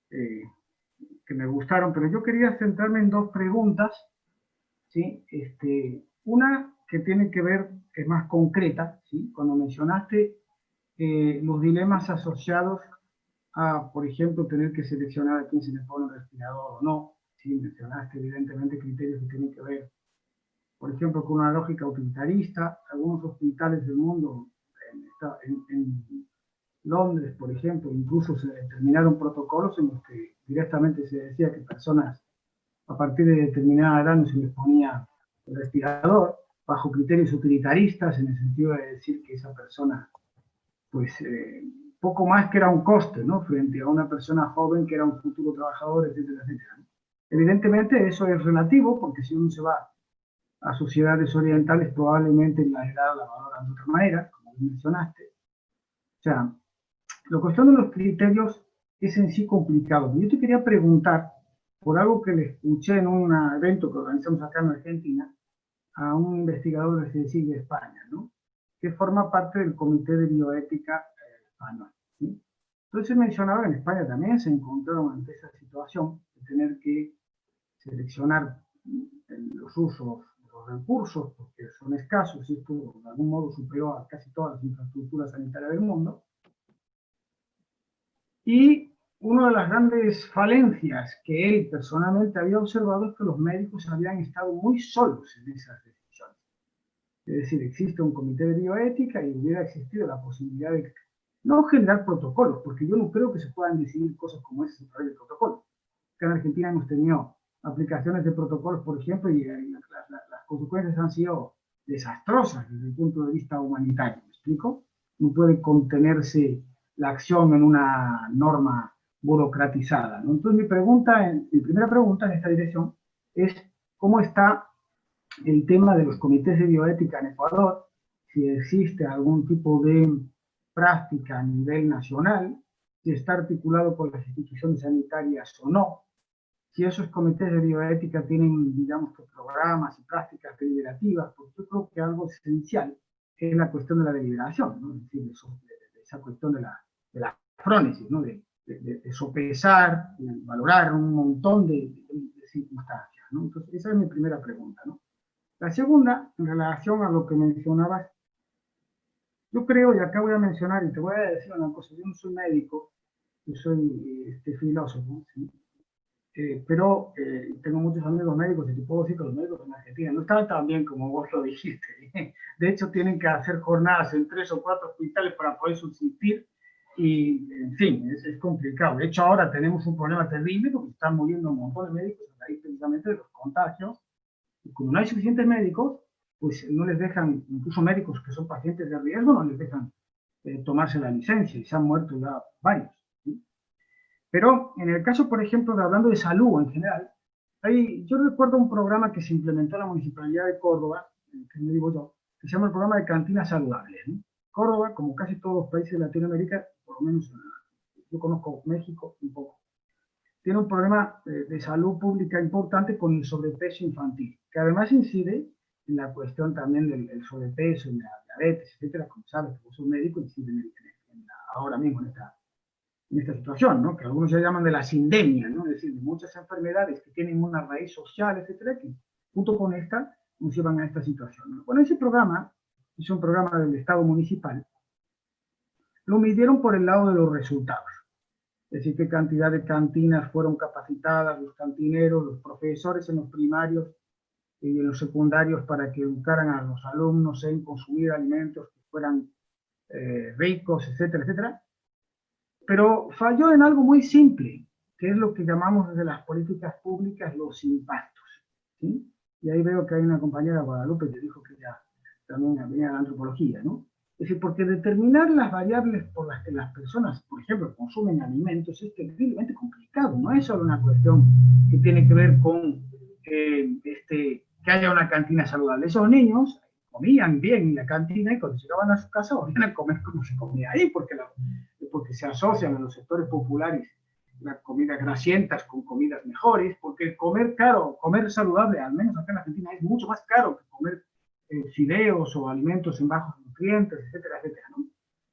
Que me gustaron, pero yo quería centrarme en dos preguntas, ¿sí? Una que tiene que ver, es más concreta, ¿sí? Cuando mencionaste los dilemas asociados a, por ejemplo, tener que seleccionar a quién se le pone un respirador o no, ¿sí? Mencionaste evidentemente criterios que tienen que ver, por ejemplo, con una lógica utilitarista. Algunos hospitales del mundo, en Londres, por ejemplo, incluso se determinaron protocolos en los que directamente se decía que personas a partir de determinada edad no se les ponía el respirador, bajo criterios utilitaristas, en el sentido de decir que esa persona, pues, poco más que era un coste, ¿no? Frente a una persona joven que era un futuro trabajador, etcétera, etcétera. Evidentemente eso es relativo, porque si uno se va a sociedades orientales, probablemente en la edad la valoran de otra manera, como mencionaste. O sea, la cuestión de los criterios es en sí complicado. Yo te quería preguntar, por algo que le escuché en un evento que organizamos acá en Argentina, a un investigador de CSIC de España, ¿no? Que forma parte del Comité de Bioética español, ¿sí? Entonces mencionaba que en España también se encontraron ante esa situación de tener que seleccionar los usos de los recursos, porque son escasos, y esto de algún modo superó a casi todas las infraestructuras sanitarias del mundo. Y una de las grandes falencias que él personalmente había observado es que los médicos habían estado muy solos en esas decisiones. Es decir, existe un comité de bioética y hubiera existido la posibilidad de no generar protocolos, porque yo no creo que se puedan decidir cosas como esas a través de protocolos. Acá en Argentina hemos tenido aplicaciones de protocolos, por ejemplo, y las consecuencias han sido desastrosas desde el punto de vista humanitario. ¿Me explico? No puede contenerse la acción en una norma burocratizada, ¿no? Entonces mi primera pregunta en esta dirección es cómo está el tema de los comités de bioética en Ecuador, si existe algún tipo de práctica a nivel nacional, si está articulado con las instituciones sanitarias o no, si esos comités de bioética tienen, digamos, programas y prácticas deliberativas, porque yo creo que algo esencial es la cuestión de la deliberación, ¿no? Es decir, de esa cuestión de la frónesis, ¿no? De sopesar, de valorar un montón de circunstancias, ¿no? Entonces, esa es mi primera pregunta, ¿no? La segunda, en relación a lo que mencionabas, yo creo, y acá voy a mencionar, y te voy a decir una cosa, yo no soy médico, yo soy filósofo, ¿sí? Pero tengo muchos amigos médicos y te puedo decir que los médicos en Argentina no están tan bien como vos lo dijiste. De hecho, tienen que hacer jornadas en 3 o 4 hospitales para poder subsistir y, en fin, es complicado. De hecho, ahora tenemos un problema terrible porque están muriendo un montón de médicos a raíz precisamente de los contagios. Y como no hay suficientes médicos, pues no les dejan, incluso médicos que son pacientes de riesgo, no les dejan tomarse la licencia y se han muerto ya varios. Pero en el caso, por ejemplo, de hablando de salud en general, yo recuerdo un programa que se implementó en la Municipalidad de Córdoba, que me digo yo, que se llama el programa de cantinas saludables, ¿no? Córdoba, como casi todos los países de Latinoamérica, por lo menos yo conozco México un poco, tiene un problema de salud pública importante con el sobrepeso infantil, que además incide en la cuestión también del sobrepeso, en la diabetes, etcétera, como sabes, como soy médico, incide ahora mismo en esta situación, ¿no? Que algunos ya llaman de la sindemia, ¿no? Es decir, de muchas enfermedades que tienen una raíz social, etcétera, que junto con esta nos llevan a esta situación, ¿no? Bueno, ese programa es un programa del Estado municipal, lo midieron por el lado de los resultados, es decir, qué cantidad de cantinas fueron capacitadas, los cantineros, los profesores en los primarios y en los secundarios para que educaran a los alumnos en consumir alimentos que fueran ricos, etcétera, etcétera. Pero falló en algo muy simple, que es lo que llamamos desde las políticas públicas los impactos, ¿sí? Y ahí veo que hay una compañera, Guadalupe, que dijo que ya también venía de la antropología, ¿no? Es decir, porque determinar las variables por las que las personas, por ejemplo, consumen alimentos es terriblemente complicado, no es solo una cuestión que tiene que ver con que haya una cantina saludable. Esos niños comían bien en la cantina y cuando llegaban a su casa volvían a comer como se comía ahí, porque se asocian a los sectores populares las comidas grasientas con comidas mejores, porque comer caro, comer saludable, al menos acá en Argentina, es mucho más caro que comer fideos o alimentos en bajos nutrientes, etcétera, etcétera, ¿no?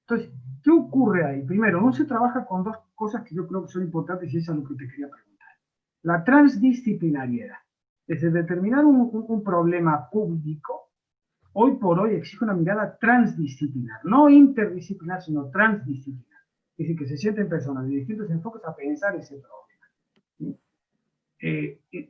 Entonces, ¿qué ocurre ahí? Primero, no se trabaja con dos cosas que yo creo que son importantes y eso es lo que te quería preguntar. La transdisciplinariedad. Desde determinar un problema público, hoy por hoy exige una mirada transdisciplinar, no interdisciplinar, sino transdisciplinar. Es decir, que se sienten personas de distintos enfoques a pensar ese problema. ¿Sí?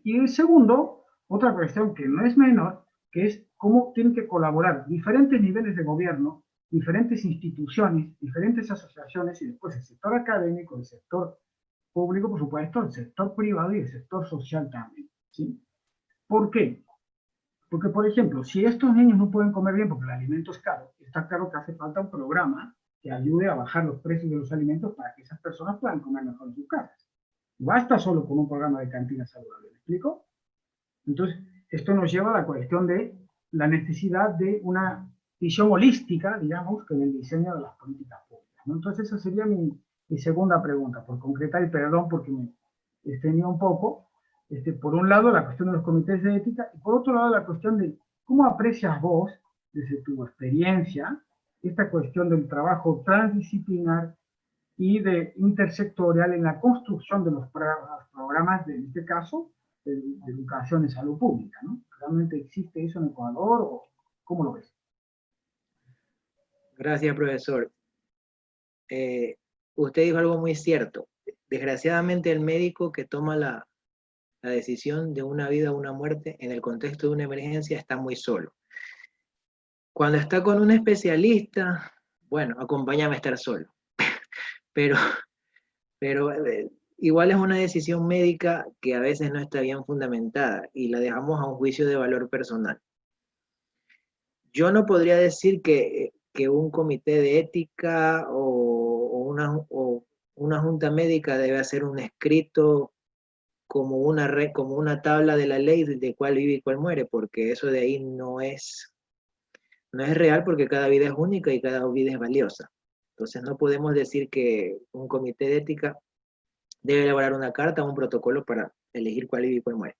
Y el segundo, otra cuestión que no es menor, que es cómo tienen que colaborar diferentes niveles de gobierno, diferentes instituciones, diferentes asociaciones y después el sector académico, el sector público, por supuesto, el sector privado y el sector social también. ¿Sí? ¿Por qué? Porque, por ejemplo, si estos niños no pueden comer bien porque el alimento es caro, está claro que hace falta un programa que ayude a bajar los precios de los alimentos para que esas personas puedan comer mejor en sus casas. Basta solo con un programa de cantina saludable, ¿me explico? Entonces, esto nos lleva a la cuestión de la necesidad de una visión holística, digamos, que en el diseño de las políticas públicas, ¿no? Entonces, esa sería mi segunda pregunta, por concretar, y perdón porque me extendía un poco. Por un lado, la cuestión de los comités de ética, y por otro lado, la cuestión de cómo aprecias vos, desde tu experiencia, esta cuestión del trabajo transdisciplinar y de intersectorial en la construcción de los programas, en este caso, de educación en salud pública, ¿no? ¿Realmente existe eso en Ecuador o cómo lo ves? Gracias, profesor. Usted dijo algo muy cierto. Desgraciadamente, el médico que toma la decisión de una vida o una muerte en el contexto de una emergencia está muy solo. Cuando está con un especialista, bueno, acompáñame a estar solo. Pero igual es una decisión médica que a veces no está bien fundamentada y la dejamos a un juicio de valor personal. Yo no podría decir que un comité de ética o una junta médica debe hacer un escrito como una tabla de la ley de cuál vive y cuál muere, porque eso de ahí no es real, porque cada vida es única y cada vida es valiosa. Entonces no podemos decir que un comité de ética debe elaborar una carta o un protocolo para elegir cuál vive y cuál muere.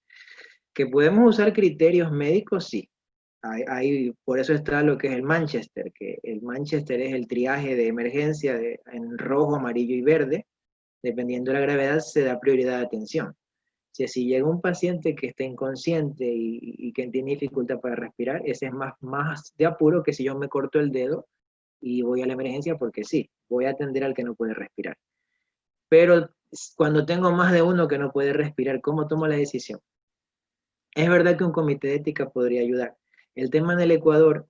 Que podemos usar criterios médicos, sí. Por eso está lo que es el Manchester, que el Manchester es el triaje de emergencia en rojo, amarillo y verde. Dependiendo de la gravedad, se da prioridad de atención. Si llega un paciente que está inconsciente y que tiene dificultad para respirar, ese es más de apuro que si yo me corto el dedo y voy a la emergencia, porque sí, voy a atender al que no puede respirar. Pero cuando tengo más de uno que no puede respirar, ¿cómo tomo la decisión? Es verdad que un comité de ética podría ayudar. El tema en el Ecuador,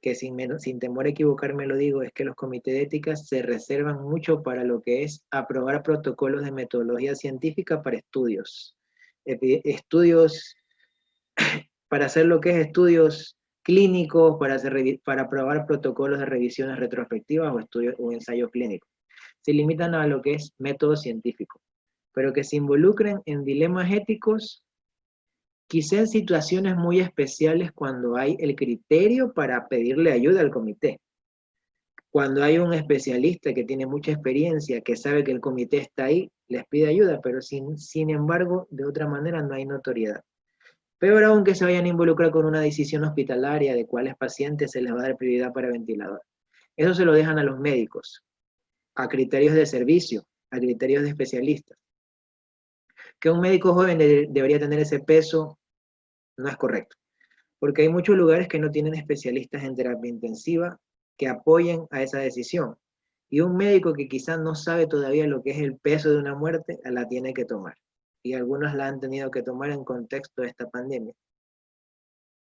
que sin temor a equivocarme lo digo, es que los comités de ética se reservan mucho para lo que es aprobar protocolos de metodología científica para estudios. Para hacer lo que es estudios clínicos, para aprobar protocolos de revisiones retrospectivas o ensayos clínicos. Se limitan a lo que es método científico, pero que se involucren en dilemas éticos, quizá en situaciones muy especiales cuando hay el criterio para pedirle ayuda al comité. Cuando hay un especialista que tiene mucha experiencia, que sabe que el comité está ahí, les pide ayuda, pero sin embargo, de otra manera no hay notoriedad. Peor aún que se vayan a involucrar con una decisión hospitalaria de cuáles pacientes se les va a dar prioridad para ventilador. Eso se lo dejan a los médicos, a criterios de servicio, a criterios de especialistas. Que un médico joven debería tener ese peso no es correcto, porque hay muchos lugares que no tienen especialistas en terapia intensiva que apoyen a esa decisión. Y un médico que quizás no sabe todavía lo que es el peso de una muerte, la tiene que tomar. Y algunos la han tenido que tomar en contexto de esta pandemia.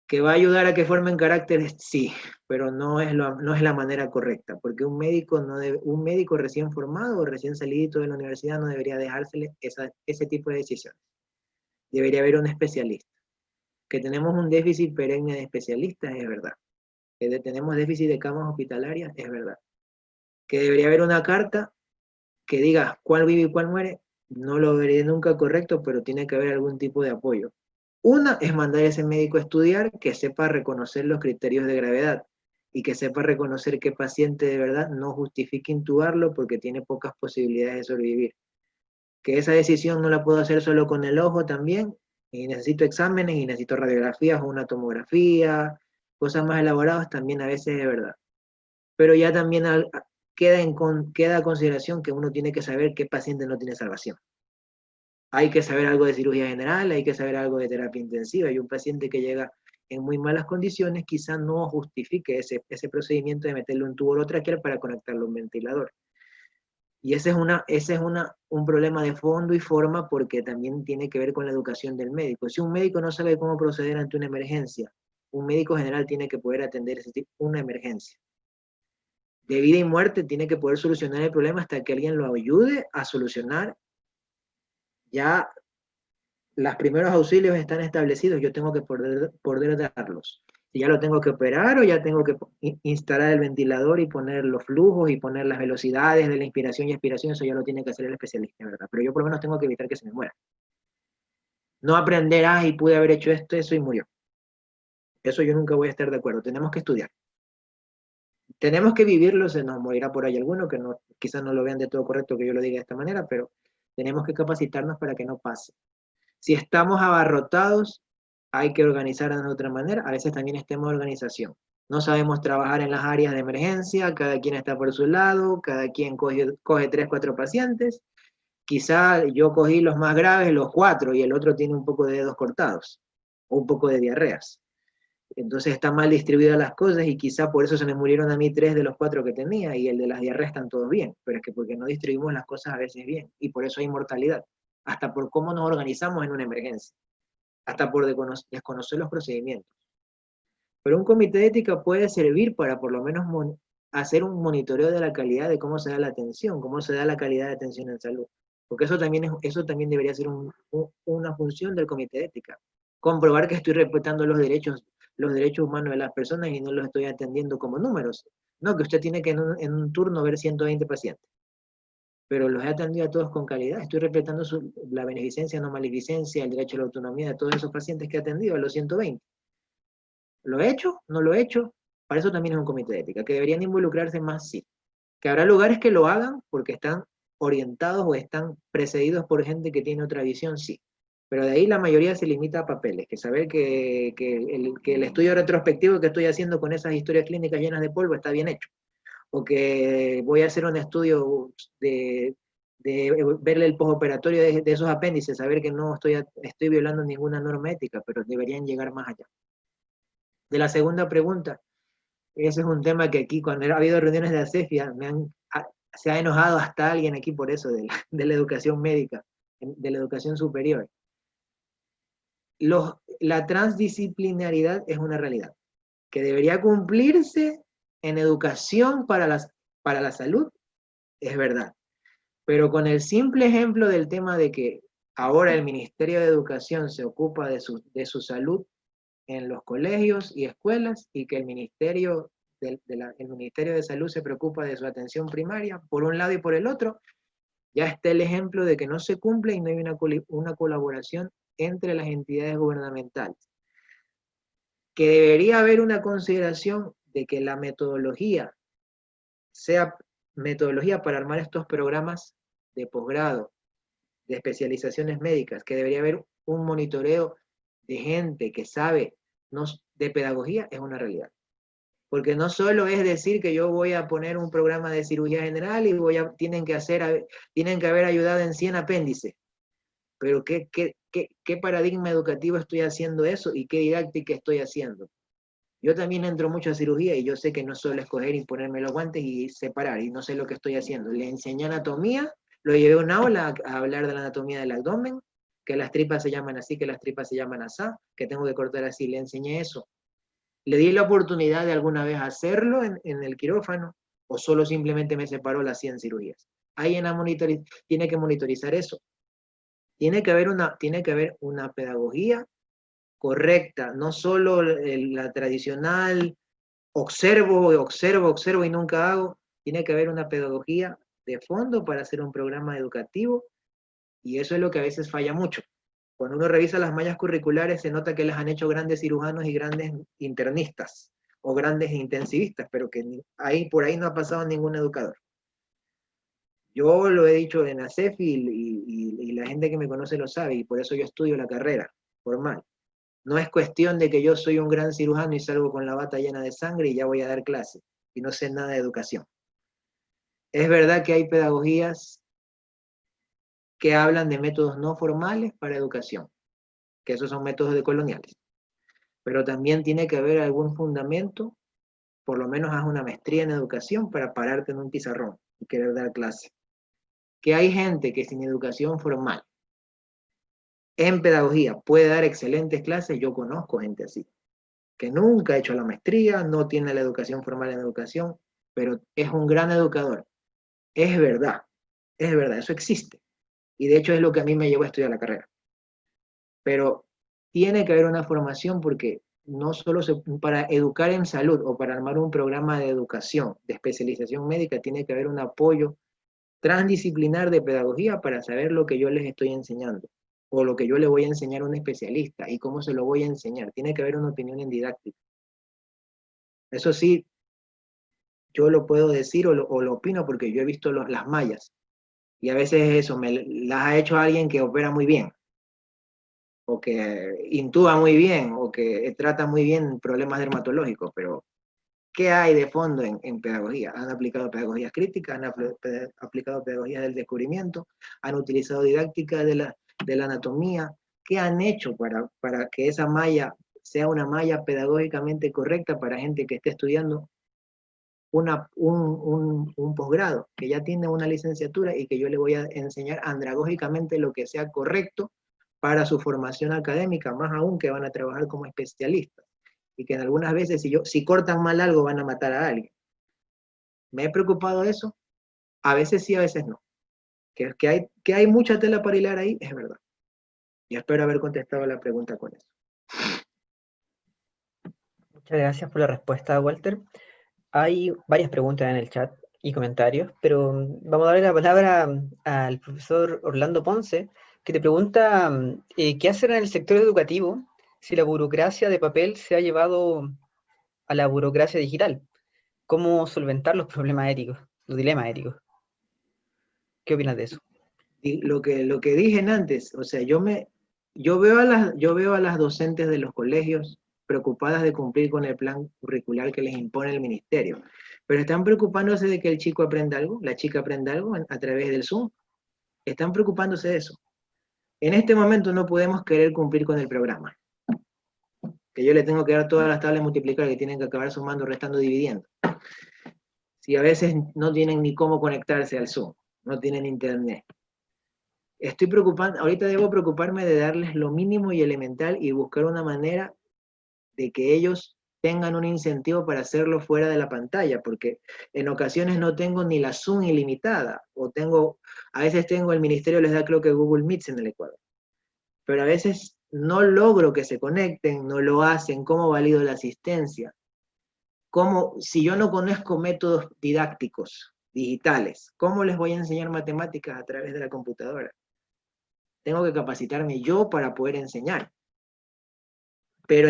¿Que va a ayudar a que formen caracteres? Sí, pero no es la manera correcta, porque un médico recién formado o recién salido de la universidad no debería dejársele ese tipo de decisiones. Debería haber un especialista. Que tenemos un déficit perenne de especialistas, es verdad. Que tenemos déficit de camas hospitalarias, es verdad. Que debería haber una carta que diga cuál vive y cuál muere, no lo veré nunca correcto, pero tiene que haber algún tipo de apoyo. Una es mandar a ese médico a estudiar, que sepa reconocer los criterios de gravedad y que sepa reconocer qué paciente de verdad no justifique intubarlo porque tiene pocas posibilidades de sobrevivir. Que esa decisión no la puedo hacer solo con el ojo también, y necesito exámenes y necesito radiografías o una tomografía, cosas más elaboradas también a veces es verdad. Pero ya también queda a consideración que uno tiene que saber qué paciente no tiene salvación. Hay que saber algo de cirugía general, hay que saber algo de terapia intensiva, y un paciente que llega en muy malas condiciones quizás no justifique ese procedimiento de meterle un tubo orotraqueal para conectarlo a un ventilador. Y ese es un problema de fondo y forma, porque también tiene que ver con la educación del médico. Si un médico no sabe cómo proceder ante una emergencia, un médico general tiene que poder atender una emergencia. De vida y muerte tiene que poder solucionar el problema hasta que alguien lo ayude a solucionar. Ya los primeros auxilios están establecidos, yo tengo que poder darlos. Si ya lo tengo que operar o ya tengo que instalar el ventilador y poner los flujos y poner las velocidades de la inspiración y expiración, eso ya lo tiene que hacer el especialista, ¿verdad? Pero yo por lo menos tengo que evitar que se me muera. No aprender, y pude haber hecho esto, eso y murió. Eso yo nunca voy a estar de acuerdo. Tenemos que estudiar. Tenemos que vivirlo, se nos morirá por ahí alguno que no, quizás no lo vean de todo correcto que yo lo diga de esta manera, pero tenemos que capacitarnos para que no pase. Si estamos abarrotados, hay que organizarnos de otra manera. A veces también es tema de organización. No sabemos trabajar en las áreas de emergencia, cada quien está por su lado, cada quien coge 3, 4 pacientes. Quizá yo cogí los más graves, los 4, y el otro tiene un poco de dedos cortados, o un poco de diarreas. Entonces están mal distribuidas las cosas, y quizá por eso se me murieron a mí 3 de los 4 que tenía, y el de las diarreas están todos bien, pero es que porque no distribuimos las cosas a veces bien, y por eso hay mortalidad, hasta por cómo nos organizamos en una emergencia, hasta por desconocer los procedimientos. Pero un comité de ética puede servir para por lo menos hacer un monitoreo de la calidad de cómo se da la atención, cómo se da la calidad de atención en salud, porque eso también debería ser una función del comité de ética, comprobar que estoy respetando los derechos humanos de las personas y no los estoy atendiendo como números. No, que usted tiene que en un turno ver 120 pacientes, pero los he atendido a todos con calidad, estoy respetando la beneficencia, no maleficencia, el derecho a la autonomía de todos esos pacientes que he atendido, a los 120. ¿Lo he hecho? ¿No lo he hecho? Para eso también es un comité de ética, que deberían involucrarse más, sí. Que habrá lugares que lo hagan porque están orientados o están precedidos por gente que tiene otra visión, sí. Pero de ahí la mayoría se limita a papeles, que saber que el estudio retrospectivo que estoy haciendo con esas historias clínicas llenas de polvo está bien hecho. O que voy a hacer un estudio de verle el postoperatorio de esos apéndices, saber que no estoy violando ninguna norma ética, pero deberían llegar más allá. De la segunda pregunta, ese es un tema que aquí cuando ha habido reuniones de ASEFIA se ha enojado hasta alguien aquí por eso, de la educación médica, de la educación superior. La transdisciplinaridad es una realidad que debería cumplirse en educación para la salud, es verdad. Pero con el simple ejemplo del tema de que ahora el Ministerio de Educación se ocupa de su salud en los colegios y escuelas, y que el Ministerio de Salud se preocupa de su atención primaria, por un lado y por el otro, ya está el ejemplo de que no se cumple y no hay una colaboración entre las entidades gubernamentales. Que debería haber una consideración de que la metodología sea metodología para armar estos programas de posgrado, de especializaciones médicas, que debería haber un monitoreo de gente que sabe de pedagogía, es una realidad. Porque no solo es decir que yo voy a poner un programa de cirugía general y tienen que haber ayudado en 100 apéndices. Pero ¿qué paradigma educativo estoy haciendo eso y qué didáctica estoy haciendo? Yo también entro mucho a cirugía y yo sé que no solo escoger y ponerme los guantes y separar, y no sé lo que estoy haciendo. Le enseñé anatomía, lo llevé a una aula a hablar de la anatomía del abdomen, que las tripas se llaman así, que las tripas se llaman asá, que tengo que cortar así, le enseñé eso. ¿Le di la oportunidad de alguna vez hacerlo en el quirófano? ¿O solo simplemente me separó las 100 cirugías? Ahí tiene que monitorizar eso. Tiene que haber una pedagogía correcta, no solo la tradicional, observo y nunca hago. Tiene que haber una pedagogía de fondo para hacer un programa educativo, y eso es lo que a veces falla mucho. Cuando uno revisa las mallas curriculares se nota que las han hecho grandes cirujanos y grandes internistas, o grandes intensivistas, pero que por ahí no ha pasado ningún educador. Yo lo he dicho en ASEF y la gente que me conoce lo sabe, y por eso yo estudio la carrera formal. No es cuestión de que yo soy un gran cirujano y salgo con la bata llena de sangre y ya voy a dar clase, y no sé nada de educación. Es verdad que hay pedagogías que hablan de métodos no formales para educación, que esos son métodos decoloniales. Pero también tiene que haber algún fundamento, por lo menos haz una maestría en educación para pararte en un pizarrón y querer dar clase. Que hay gente que sin educación formal en pedagogía puede dar excelentes clases, yo conozco gente así, que nunca ha hecho la maestría, no tiene la educación formal en educación, pero es un gran educador. Es verdad, eso existe. Y de hecho es lo que a mí me llevó a estudiar la carrera. Pero tiene que haber una formación porque no solo para educar en salud o para armar un programa de educación, de especialización médica, tiene que haber un apoyo transdisciplinar de pedagogía para saber lo que yo les estoy enseñando o lo que yo le voy a enseñar a un especialista y cómo se lo voy a enseñar. Tiene que haber una opinión en didáctica. Eso sí, yo lo puedo decir o lo opino porque yo he visto las mallas y a veces eso las ha hecho alguien que opera muy bien o que intúa muy bien o que trata muy bien problemas dermatológicos, pero ¿qué hay de fondo en pedagogía? Han aplicado pedagogías críticas, han aplicado pedagogías del descubrimiento, han utilizado didáctica de la anatomía. ¿Qué han hecho para que esa malla sea una malla pedagógicamente correcta para gente que esté estudiando un posgrado, que ya tiene una licenciatura y que yo le voy a enseñar andragógicamente lo que sea correcto para su formación académica, más aún que van a trabajar como especialistas? Y que en algunas veces, si cortan mal algo, van a matar a alguien. ¿Me he preocupado de eso? A veces sí, a veces no. Que hay mucha tela para hilar ahí, es verdad. Y espero haber contestado la pregunta con eso. Muchas gracias por la respuesta, Walter. Hay varias preguntas en el chat y comentarios, pero vamos a darle la palabra al profesor Orlando Ponce, que te pregunta qué hacer en el sector educativo si la burocracia de papel se ha llevado a la burocracia digital. ¿Cómo solventar los problemas éticos, los dilemas éticos? ¿Qué opinas de eso? Y lo que dije antes, o sea, yo veo a las docentes de los colegios preocupadas de cumplir con el plan curricular que les impone el ministerio, pero están preocupándose de que el chico aprenda algo, la chica aprenda algo a través del Zoom. Están preocupándose de eso. En este momento no podemos querer cumplir con el programa, que yo le tengo que dar todas las tablas multiplicadas que tienen que acabar sumando, restando, dividiendo. Si a veces no tienen ni cómo conectarse al Zoom, no tienen internet. Ahorita debo preocuparme de darles lo mínimo y elemental y buscar una manera de que ellos tengan un incentivo para hacerlo fuera de la pantalla, porque en ocasiones no tengo ni la Zoom ilimitada, a veces el ministerio les da creo que Google Meets en el Ecuador, pero a veces no logro que se conecten, no lo hacen. ¿Cómo valido la asistencia? Si yo no conozco métodos didácticos digitales, ¿cómo les voy a enseñar matemáticas a través de la computadora? Tengo que capacitarme yo para poder enseñar. Pero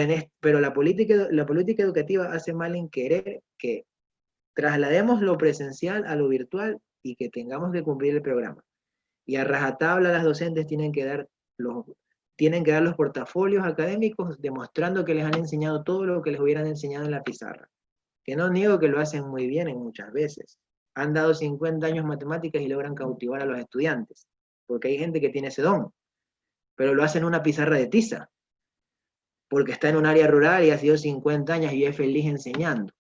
la política educativa hace mal en querer que traslademos lo presencial a lo virtual y que tengamos que cumplir el programa. Y a rajatabla las docentes tienen que dar los portafolios académicos demostrando que les han enseñado todo lo que les hubieran enseñado en la pizarra. Que no niego que lo hacen muy bien en muchas veces. Han dado 50 años matemáticas y logran cautivar a los estudiantes, porque hay gente que tiene ese don, pero lo hacen en una pizarra de tiza, porque está en un área rural y ha sido 50 años y es feliz enseñando.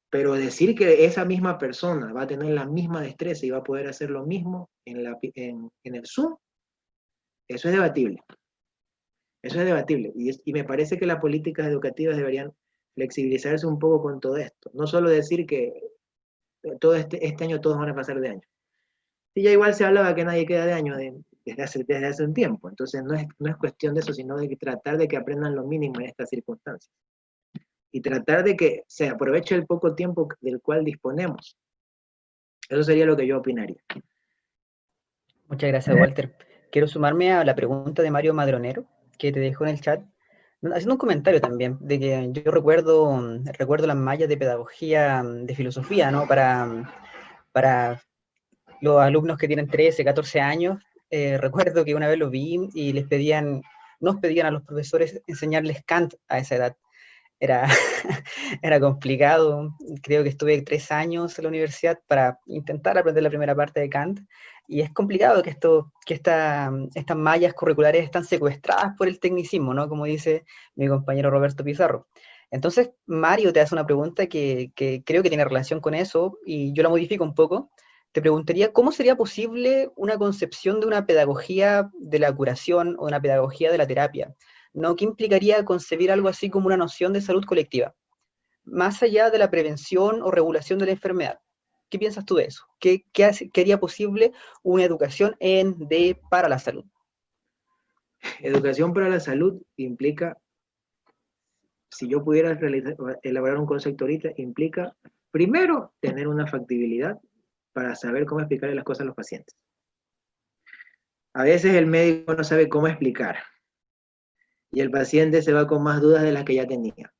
Pero decir que esa misma persona va a tener la misma destreza y va a poder hacer lo mismo en el Zoom, eso es debatible. Eso es debatible. Y me parece que las políticas educativas deberían flexibilizarse un poco con todo esto. No solo decir que todo este año todos van a pasar de año. Y ya igual se hablaba que nadie queda de año desde hace un tiempo. Entonces no es cuestión de eso, sino de tratar de que aprendan lo mínimo en estas circunstancias. Y tratar de que se aproveche el poco tiempo del cual disponemos. Eso sería lo que yo opinaría. Muchas gracias, Walter. Quiero sumarme a la pregunta de Mario Madronero, que te dejó en el chat, haciendo un comentario también, de que yo recuerdo las mallas de pedagogía de filosofía, ¿no? Para los alumnos que tienen 13, 14 años, recuerdo que una vez lo vi y nos pedían a los profesores enseñarles Kant a esa edad. era, era complicado. Creo que estuve 3 años en la universidad para intentar aprender la primera parte de Kant, y es complicado que estas mallas curriculares están secuestradas por el tecnicismo, ¿no? Como dice mi compañero Roberto Pizarro. Entonces, Mario te hace una pregunta que creo que tiene relación con eso, y yo la modifico un poco. Te preguntaría, ¿cómo sería posible una concepción de una pedagogía de la curación o una pedagogía de la terapia? ¿No? ¿Qué implicaría concebir algo así como una noción de salud colectiva, más allá de la prevención o regulación de la enfermedad? ¿Qué piensas tú de eso? ¿Qué haría posible una educación para la salud? Educación para la salud implica, si yo pudiera elaborar un concepto ahorita, implica primero tener una factibilidad para saber cómo explicarle las cosas a los pacientes. A veces el médico no sabe cómo explicar y el paciente se va con más dudas de las que ya tenía,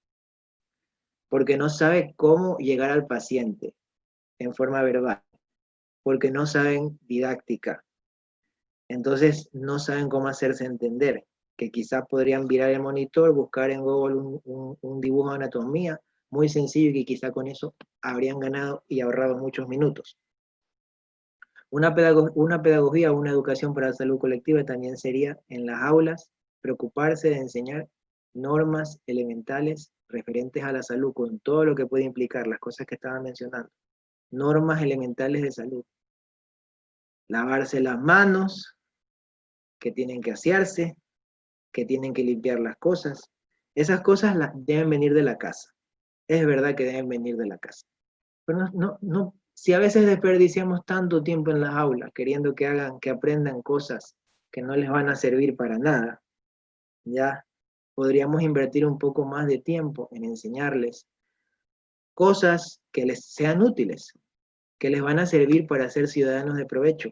porque no sabe cómo llegar al paciente en forma verbal, porque no saben didáctica, entonces no saben cómo hacerse entender, que quizás podrían virar el monitor, buscar en Google un dibujo de anatomía muy sencillo y que quizá con eso habrían ganado y ahorrado muchos minutos. Una pedagogía o una educación para la salud colectiva también sería en las aulas preocuparse de enseñar normas elementales referentes a la salud, con todo lo que puede implicar, las cosas que estaba mencionando. Normas elementales de salud. Lavarse las manos, que tienen que asearse, que tienen que limpiar las cosas. Esas cosas deben venir de la casa. Es verdad que deben venir de la casa. Pero si a veces desperdiciamos tanto tiempo en las aulas queriendo que aprendan cosas que no les van a servir para nada, ya podríamos invertir un poco más de tiempo en enseñarles cosas que les sean útiles, que les van a servir para ser ciudadanos de provecho.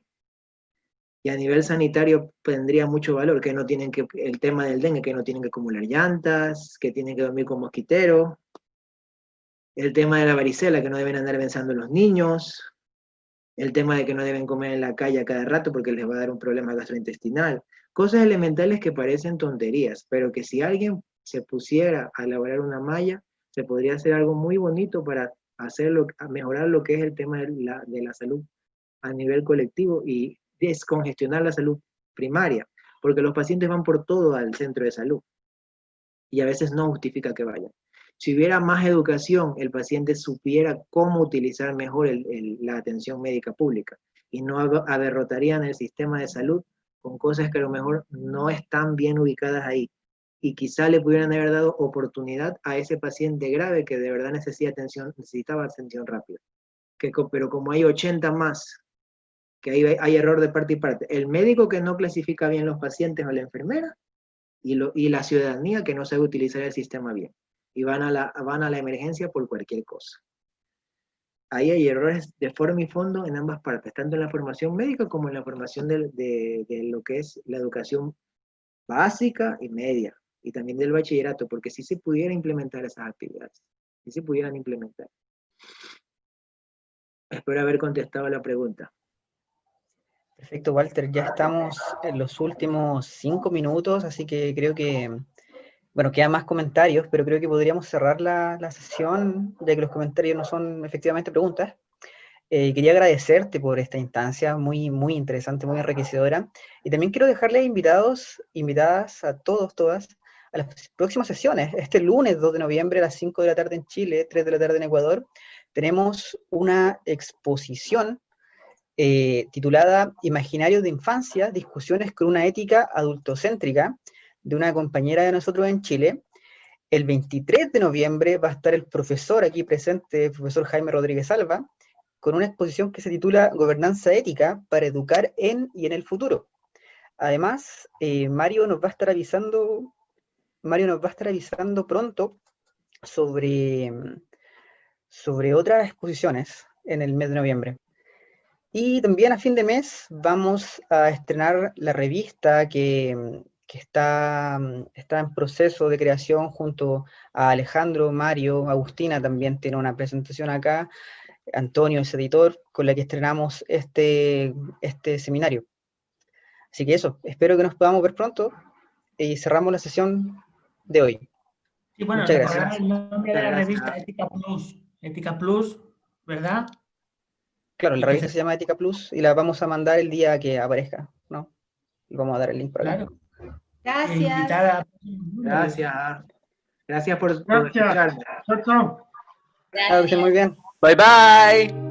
Y a nivel sanitario tendría mucho valor, que no tienen que, el tema del dengue, que no tienen que acumular llantas, que tienen que dormir con mosquitero, el tema de la varicela, que no deben andar pensando los niños, el tema de que no deben comer en la calle a cada rato porque les va a dar un problema gastrointestinal, cosas elementales que parecen tonterías, pero que si alguien se pusiera a elaborar una malla, se podría hacer algo muy bonito para mejorar lo que es el tema de la salud a nivel colectivo y descongestionar la salud primaria, porque los pacientes van por todo al centro de salud y a veces no justifica que vayan. Si hubiera más educación, el paciente supiera cómo utilizar mejor la atención médica pública y no abarrotarían el sistema de salud con cosas que a lo mejor no están bien ubicadas ahí y quizá le pudieran haber dado oportunidad a ese paciente grave que de verdad necesitaba atención rápida. Pero como hay 80 más, que hay error de parte y parte, el médico que no clasifica bien los pacientes o la enfermera y la ciudadanía que no sabe utilizar el sistema bien y van a la emergencia por cualquier cosa. Ahí hay errores de forma y fondo en ambas partes, tanto en la formación médica como en la formación de lo que es la educación básica y media, y también del bachillerato, porque si se pudiera implementar esas actividades, si se pudieran implementar. Espero haber contestado la pregunta. Perfecto, Walter, ya estamos en los últimos 5 minutos, así que creo que, bueno, quedan más comentarios, pero creo que podríamos cerrar la sesión, ya que los comentarios no son efectivamente preguntas. Quería agradecerte por esta instancia muy, muy interesante, muy enriquecedora, y también quiero dejarles invitadas a todos, todas, a las próximas sesiones. Este lunes 2 de noviembre a las 5 de la tarde en Chile, 3 de la tarde en Ecuador, tenemos una exposición titulada Imaginarios de Infancia, discusiones con una ética adultocéntrica, de una compañera de nosotros en Chile. El 23 de noviembre va a estar el profesor aquí presente, el profesor Jaime Rodríguez Alba, con una exposición que se titula Gobernanza Ética para educar en y en el futuro. Además, Mario nos va a estar avisando pronto sobre otras exposiciones en el mes de noviembre. Y también a fin de mes vamos a estrenar la revista que está en proceso de creación junto a Alejandro, Mario, Agustina también tiene una presentación acá, Antonio es editor, con la que estrenamos este seminario. Así que eso, espero que nos podamos ver pronto y cerramos la sesión de hoy. Sí, bueno, Muchas recordar gracias. el nombre de la Muchas revista gracias. Ética Plus, ¿verdad? Claro, Y la que revista se llama Ética Plus y la vamos a mandar el día que aparezca, ¿no? Y vamos a dar el link por acá. claro, Gracias. invitada. Gracias. Gracias por Gracias. escucharme. Chao, chao. Claro, que estén muy bien. Bye bye.